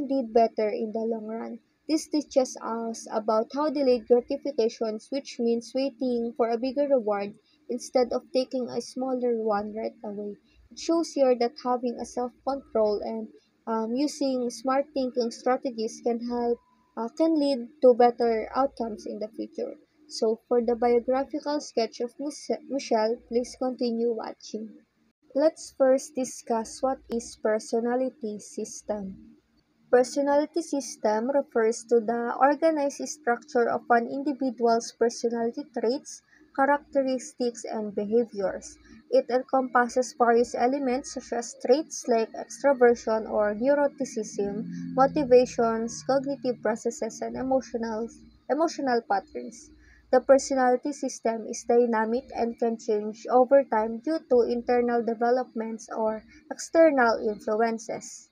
did better in the long run. This teaches us about how delayed gratifications, which means waiting for a bigger reward instead of taking a smaller one right away. It shows here that having a self-control and using smart thinking strategies can lead to better outcomes in the future. So for the biographical sketch of Michelle, please continue watching. Let's first discuss what is personality system. Personality system refers to the organized structure of an individual's personality traits, characteristics, and behaviors. It encompasses various elements such as traits like extroversion or neuroticism, motivations, cognitive processes, and emotional patterns. The personality system is dynamic and can change over time due to internal developments or external influences.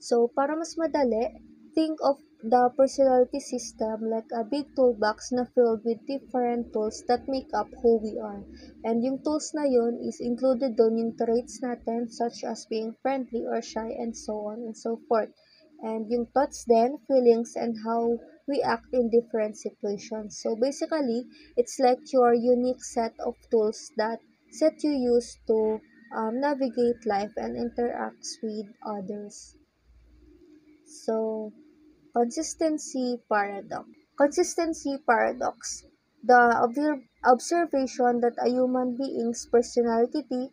So, para mas madali, think of the personality system like a big toolbox na filled with different tools that make up who we are. And yung tools na yun is included doon yung traits natin such as being friendly or shy and so on and so forth. And yung thoughts then, feelings, and how we act in different situations. So basically, it's like your unique set of tools that set you use to navigate life and interacts with others. So, Consistency paradox. The observation that a human being's personality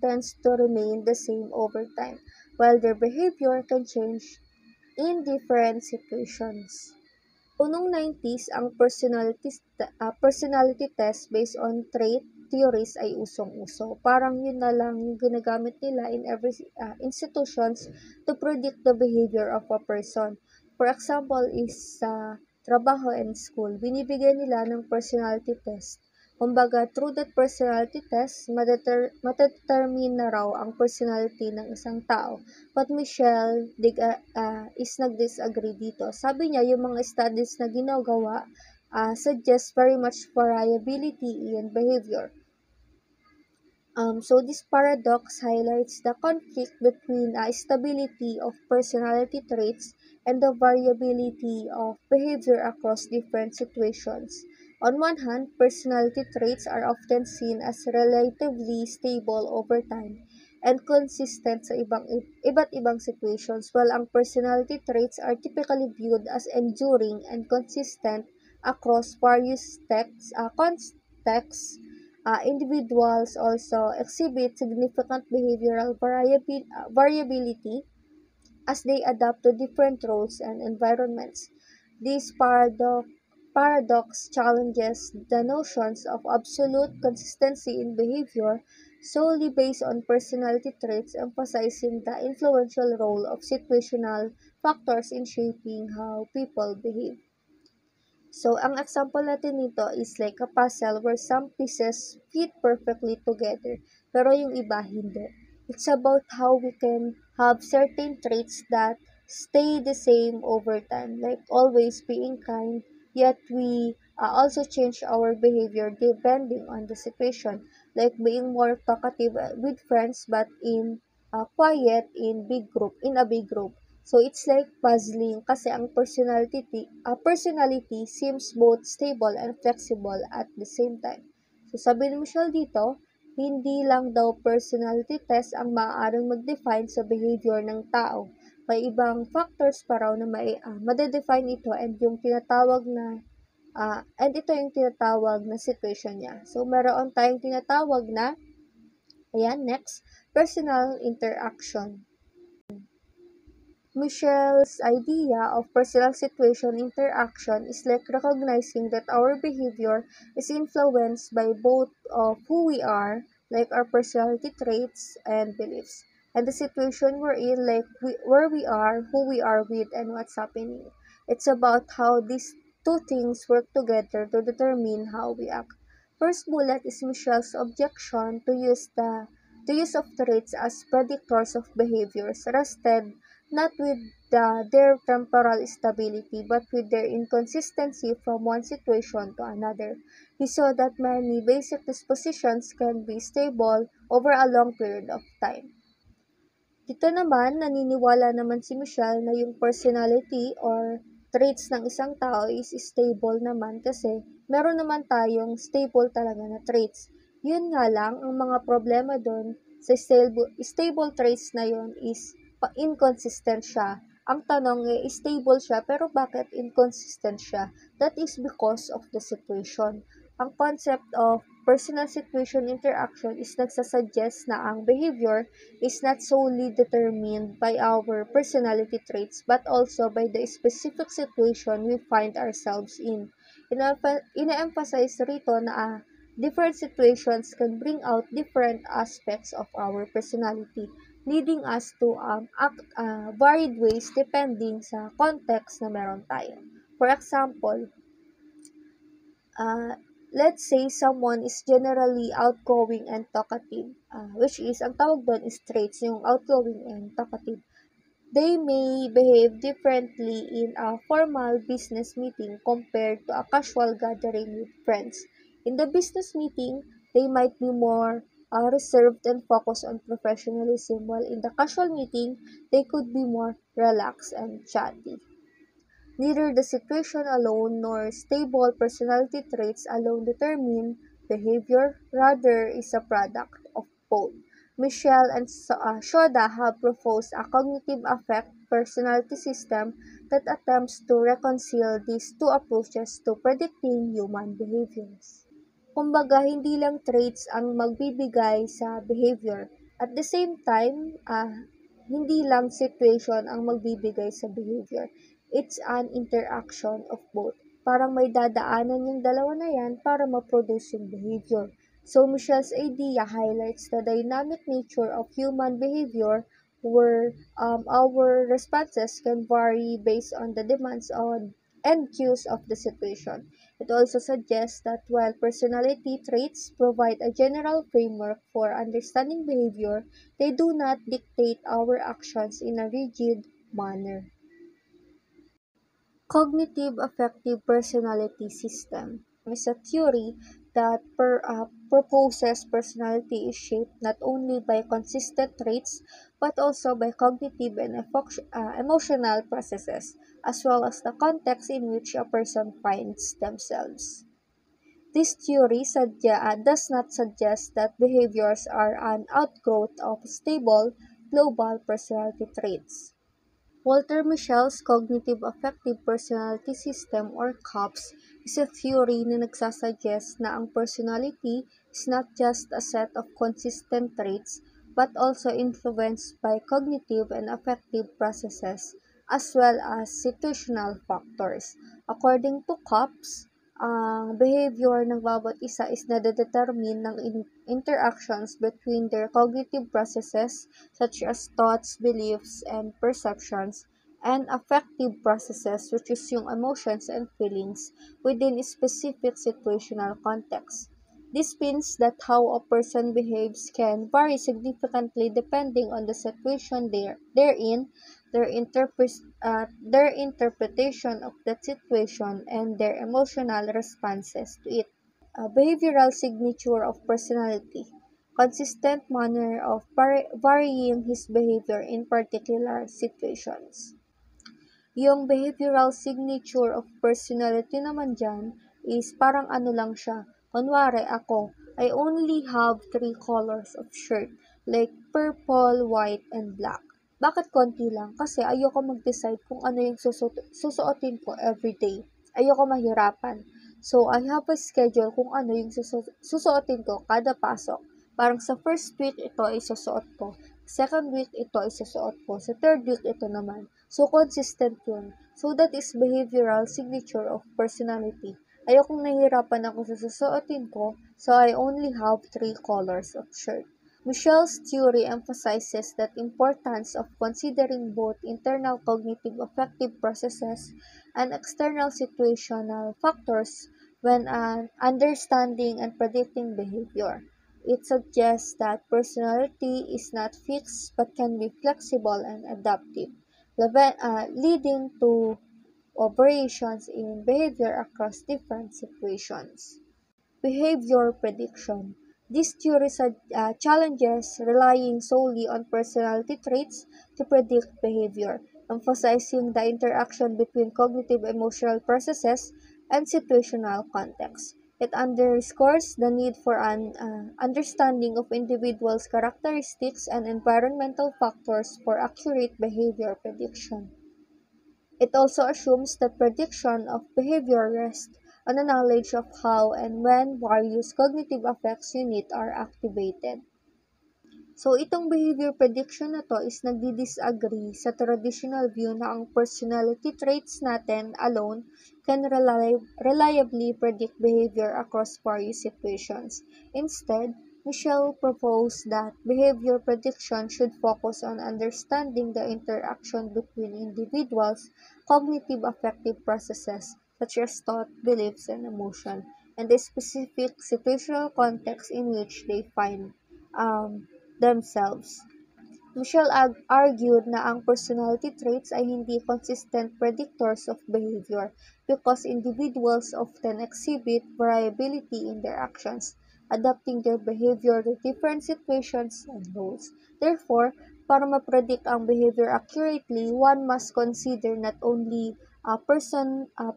tends to remain the same over time, while their behavior can change. in different situations. Noong 90s, ang personality test based on trait theories ay usong-uso. Parang yun na lang yung ginagamit nila in every institutions to predict the behavior of a person. For example, is sa trabaho and school, binibigyan nila ng personality test. Kumbaga, through that personality test, matadetermine na raw ang personality ng isang tao. But Michelle is nag-disagree dito. Sabi niya, yung mga studies na ginagawa suggest very much variability in behavior. So this paradox highlights the conflict between stability of personality traits and the variability of behavior across different situations. On one hand, personality traits are often seen as relatively stable over time and consistent sa iba't ibang situations, while ang personality traits are typically viewed as enduring and consistent across various contexts. Individuals also exhibit significant behavioral variability as they adapt to different roles and environments. This paradox challenges the notions of absolute consistency in behavior solely based on personality traits, emphasizing the influential role of situational factors in shaping how people behave. So, ang example natin nito is like a puzzle where some pieces fit perfectly together, pero yung iba hindi. It's about how we can have certain traits that stay the same over time, like always being kind, yet we also change our behavior depending on the situation, like being more talkative with friends but in quiet in a big group. So it's like puzzling kasi ang personality seems both stable and flexible at the same time. So sabi ni Michelle dito, hindi lang daw personality test ang maaaring mag-define sa behavior ng tao. May ibang factors pa raw na madedefine ito and ito yung tinatawag na situation niya. So meron tayong tinatawag na, next, personal interaction. Michelle's idea of personal situation interaction is like recognizing that our behavior is influenced by both of who we are, like our personality traits and beliefs, and the situation we're in, like where we are, who we are with, and what's happening. It's about how these two things work together to determine how we act. First bullet is Michelle's objection to use of traits as predictors of behaviors, rested not with their temporal stability, but with their inconsistency from one situation to another. He saw that many basic dispositions can be stable over a long period of time. Dito naman, naniniwala naman si Michelle na yung personality or traits ng isang tao is stable naman kasi meron naman tayong stable talaga na traits. Yun nga lang, ang mga problema doon sa stable traits na yun is inconsistent siya. Ang tanong stable siya pero bakit inconsistent siya? That is because of the situation. Ang concept of personal situation interaction is nagsasuggest na ang behavior is not solely determined by our personality traits but also by the specific situation we find ourselves in. Ina-emphasize rito na different situations can bring out different aspects of our personality, leading us to act varied ways depending sa context na meron tayo. For example, let's say someone is generally outgoing and talkative, which is, ang tawag doon is traits, yung outgoing and talkative. They may behave differently in a formal business meeting compared to a casual gathering with friends. In the business meeting, they might be more reserved and focused on professionalism, while in the casual meeting, they could be more relaxed and chatty. Neither the situation alone nor stable personality traits alone determine behavior, rather is a product of both. Michelle and Shoda have proposed a cognitive affect personality system that attempts to reconcile these two approaches to predicting human behaviors. Kumbaga, hindi lang traits ang magbibigay sa behavior. At the same time, hindi lang situation ang magbibigay sa behavior. It's an interaction of both. Parang may dadaanan yung dalawa na yan para ma-produce yung behavior. So Michelle's idea highlights the dynamic nature of human behavior where our responses can vary based on the demands on and cues of the situation. It also suggests that while personality traits provide a general framework for understanding behavior, they do not dictate our actions in a rigid manner. Cognitive affective personality system is a theory that proposes personality is shaped not only by consistent traits but also by cognitive and emotional processes, as well as the context in which a person finds themselves. This theory does not suggest that behaviors are an outgrowth of stable global personality traits. Walter Mischel's Cognitive Affective Personality System or CAPS is a theory na nagsasuggest na ang personality is not just a set of consistent traits but also influenced by cognitive and affective processes as well as situational factors. According to CAPS, ang behavior ng bawat isa is nade-determine ng interactions between their cognitive processes such as thoughts, beliefs, and perceptions, and affective processes which is yung emotions and feelings within a specific situational context. This means that how a person behaves can vary significantly depending on the situation they're in, their interpretation of that situation, and their emotional responses to it. Behavioral signature of personality. Consistent manner of varying his behavior in particular situations. Yung behavioral signature of personality naman dyan is parang ano lang siya. Kunwari ako, I only have three colors of shirt, like purple, white, and black. Bakit konti lang? Kasi ayoko mag-decide kung ano yung susuotin ko everyday. Ayoko mahirapan. So, I have a schedule kung ano yung susuotin ko kada pasok. Parang sa first week, ito ay susuot ko. Second week, ito ay susuot ko. Sa third week, ito naman. So, consistent yun. So, that is behavioral signature of personality. Ayokong nahihirapan ako sa susuotin ko, so I only have three colors of shirt. Michel's theory emphasizes the importance of considering both internal cognitive affective processes and external situational factors when understanding and predicting behavior. It suggests that personality is not fixed but can be flexible and adaptive, leading to variations in behavior across different situations. Behavior prediction. This theory challenges relying solely on personality traits to predict behavior, emphasizing the interaction between cognitive emotional processes and situational context. It underscores the need for an understanding of individuals' characteristics and environmental factors for accurate behavior prediction. It also assumes that prediction of behavior rests on a knowledge of how and when various cognitive effects unit are activated. So, itong behavior prediction na to is nagdi-disagree sa traditional view na ang personality traits natin alone can reliably predict behavior across various situations. Instead, Michelle proposed that behavior prediction should focus on understanding the interaction between individuals' cognitive affective processes, such as thought, beliefs, and emotion, and the specific situational context in which they find themselves. Michelle argued na ang personality traits ay hindi consistent predictors of behavior because individuals often exhibit variability in their actions, adapting their behavior to different situations and roles. Therefore, para ma-predict ang behavior accurately, one must consider not only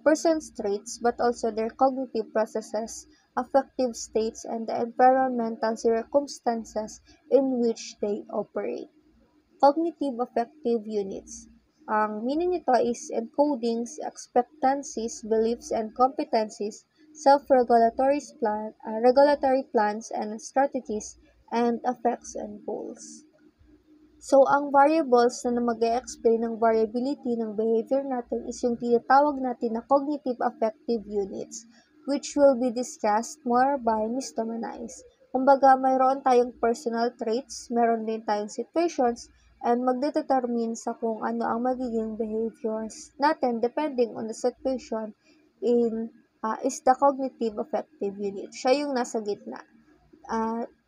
person's traits but also their cognitive processes, affective states, and the environmental circumstances in which they operate. Cognitive affective units. Ang meaning nito is encodings, expectancies, beliefs, and competencies, regulatory plans and strategies, and effects and goals. So, ang variables na mag-e-explain ng variability ng behavior natin is yung tinatawag natin na cognitive affective units, which will be discussed more by Ms. Domanais. Kumbaga, mayroon tayong personal traits, meron din tayong situations, and magdedetermine sa kung ano ang magiging behaviors natin depending on the situation is the cognitive affective unit. Siya yung nasa gitna.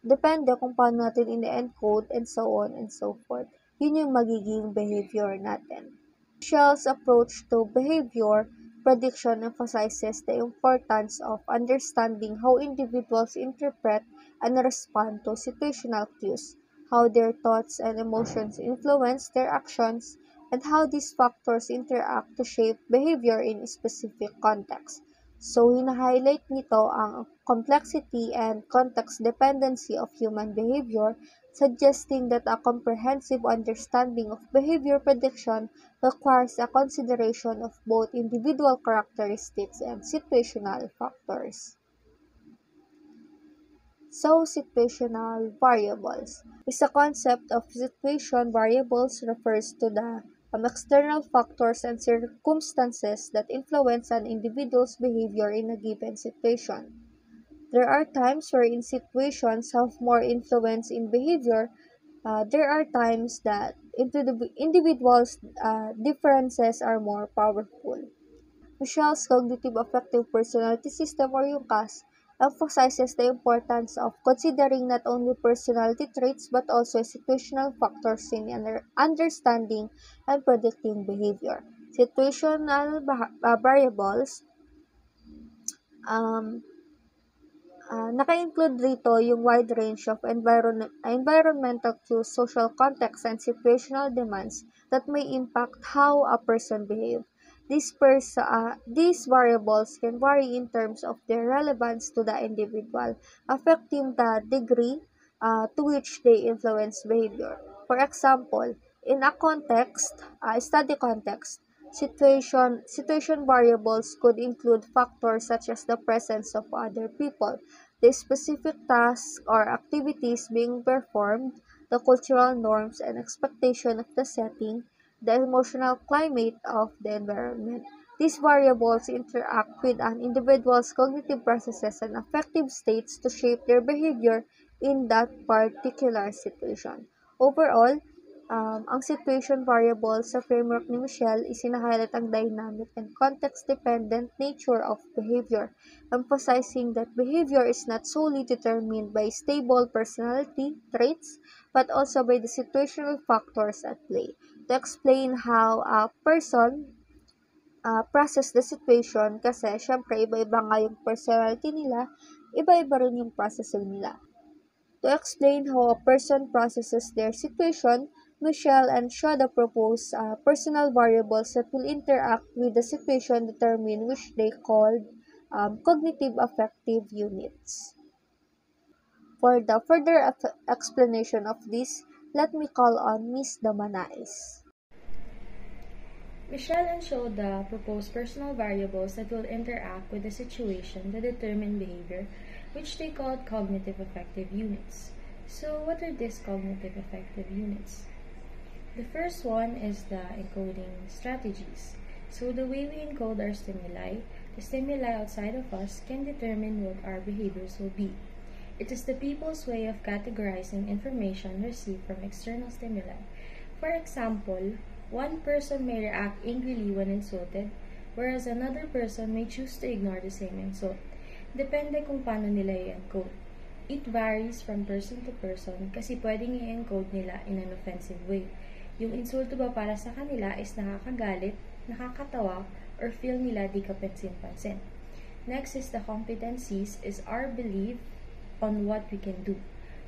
Depende kung paano natin ine-encode and so on and so forth. Yun yung magiging behavior natin. Michel's approach to behavior prediction emphasizes the importance of understanding how individuals interpret and respond to situational cues, how their thoughts and emotions influence their actions, and how these factors interact to shape behavior in a specific context. So, hina-highlight nito ang complexity and context dependency of human behavior, suggesting that a comprehensive understanding of behavior prediction requires a consideration of both individual characteristics and situational factors. So, situational variables is a concept of situation variables refers to the external factors and circumstances that influence an individual's behavior in a given situation. There are times wherein situations have more influence in behavior. There are times that individuals' differences are more powerful. Michel's cognitive affective personality system or yung CAS emphasizes the importance of considering not only personality traits but also situational factors in understanding and predicting behavior. Situational variables um, naka-include rito yung wide range of environmental cues, social context, and situational demands that may impact how a person behaves. These variables can vary in terms of their relevance to the individual, affecting the degree to which they influence behavior. For example, in a study context, situation variables could include factors such as the presence of other people, the specific tasks or activities being performed, the cultural norms and expectation of the setting, the emotional climate of the environment. These variables interact with an individual's cognitive processes and affective states to shape their behavior in that particular situation. Overall, ang situation variable sa framework ni Michelle is hina-highlight ang dynamic and context-dependent nature of behavior, emphasizing that behavior is not solely determined by stable personality traits, but also by the situational factors at play. To explain how a person process the situation, kasi syempre iba-iba nga yung personality nila, iba-iba rin yung processing nila. To explain how a person processes their situation, Michelle and Shada propose personal variables that will interact with the situation determine which they called cognitive affective units. For the further explanation of this, let me call on Ms. Damanais. Michelle and Shoda propose personal variables that will interact with the situation to determine behavior, which they called cognitive affective units. So, what are these cognitive affective units? The first one is the encoding strategies. So, the way we encode our stimuli, the stimuli outside of us can determine what our behaviors will be. It is the people's way of categorizing information received from external stimuli. For example, one person may react angrily when insulted, whereas another person may choose to ignore the same insult. Depende kung paano nila i-encode. It varies from person to person kasi pwedeng i-encode nila in an offensive way. Yung insulto ba para sa kanila is nakakagalit, nakakatawa, or feel nila di kapansin-pansin. Next is the competencies is our belief on what we can do.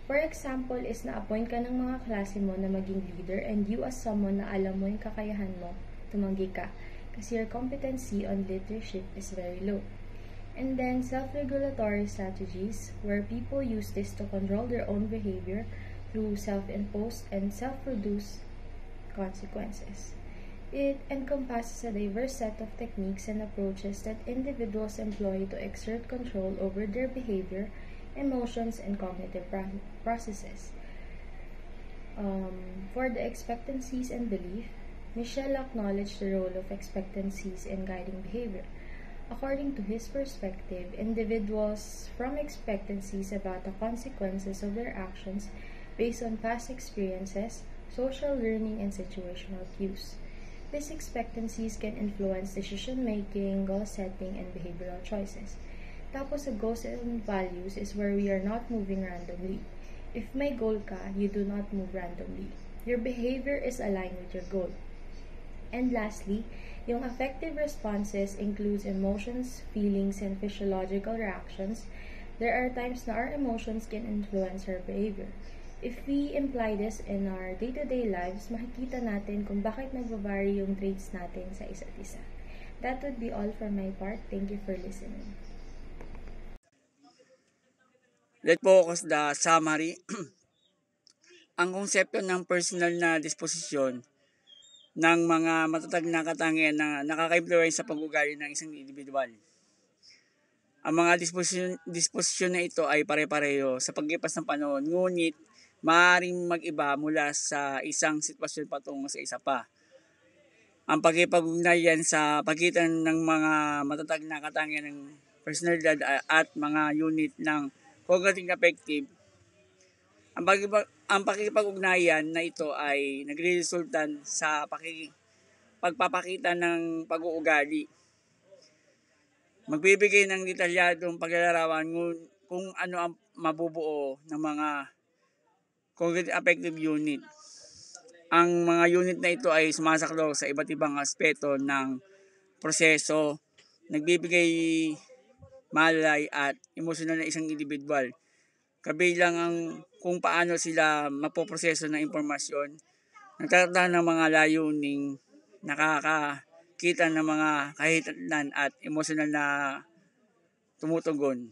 For example, is na-appoint ka ng mga klase mo na maging leader and you as someone na alam mo yung kakayahan mo, tumanggi ka kasi your competency on leadership is very low. And then, self-regulatory strategies, where people use this to control their own behavior through self-imposed and self-produced consequences. It encompasses a diverse set of techniques and approaches that individuals employ to exert control over their behavior, emotions, and cognitive processes. For the expectancies and belief, Michel acknowledged the role of expectancies in guiding behavior. According to his perspective, individuals form expectancies about the consequences of their actions based on past experiences, social learning, and situational cues. These expectancies can influence decision making, goal setting, and behavioral choices. Tapos sa goals and values is where we are not moving randomly. If may goal ka, you do not move randomly. Your behavior is aligned with your goal. And lastly, yung affective responses includes emotions, feelings, and physiological reactions. There are times na our emotions can influence our behavior. If we imply this in our day-to-day lives, makikita natin kung bakit nagvavary yung traits natin sa isa't isa. That would be all for my part. Thank you for listening. Let's focus the summary. Ang konsepto ng personal na disposisyon ng mga matatag na katangian na nakaka-influence sa pag-ugali ng isang individual. Ang mga disposisyon na ito ay pare-pareho sa paglipas ng panahon, ngunit maaaring mag-iba mula sa isang sitwasyon patungo sa isa pa. Ang pagkipag-ugnayan sa pagitan ng mga matatag na katangian ng personalidad at mga unit ng cognitive affective, ang pakikipag-ugnayan na ito ay nagre-resultan sa pagpapakita ng pag-uugali. Magbibigay ng detalyadong paglalarawan kung ano ang mabubuo ng mga cognitive affective unit. Ang mga unit na ito ay sumasaklaw sa iba't ibang aspeto ng proseso, nagbibigay malay at emosyonal na isang individual. Kabilang ang kung paano sila mapoproseso ng impormasyon, nagtatakda ng mga layuning nakakakita ng mga kahitatnan at emosyonal na tumutugon.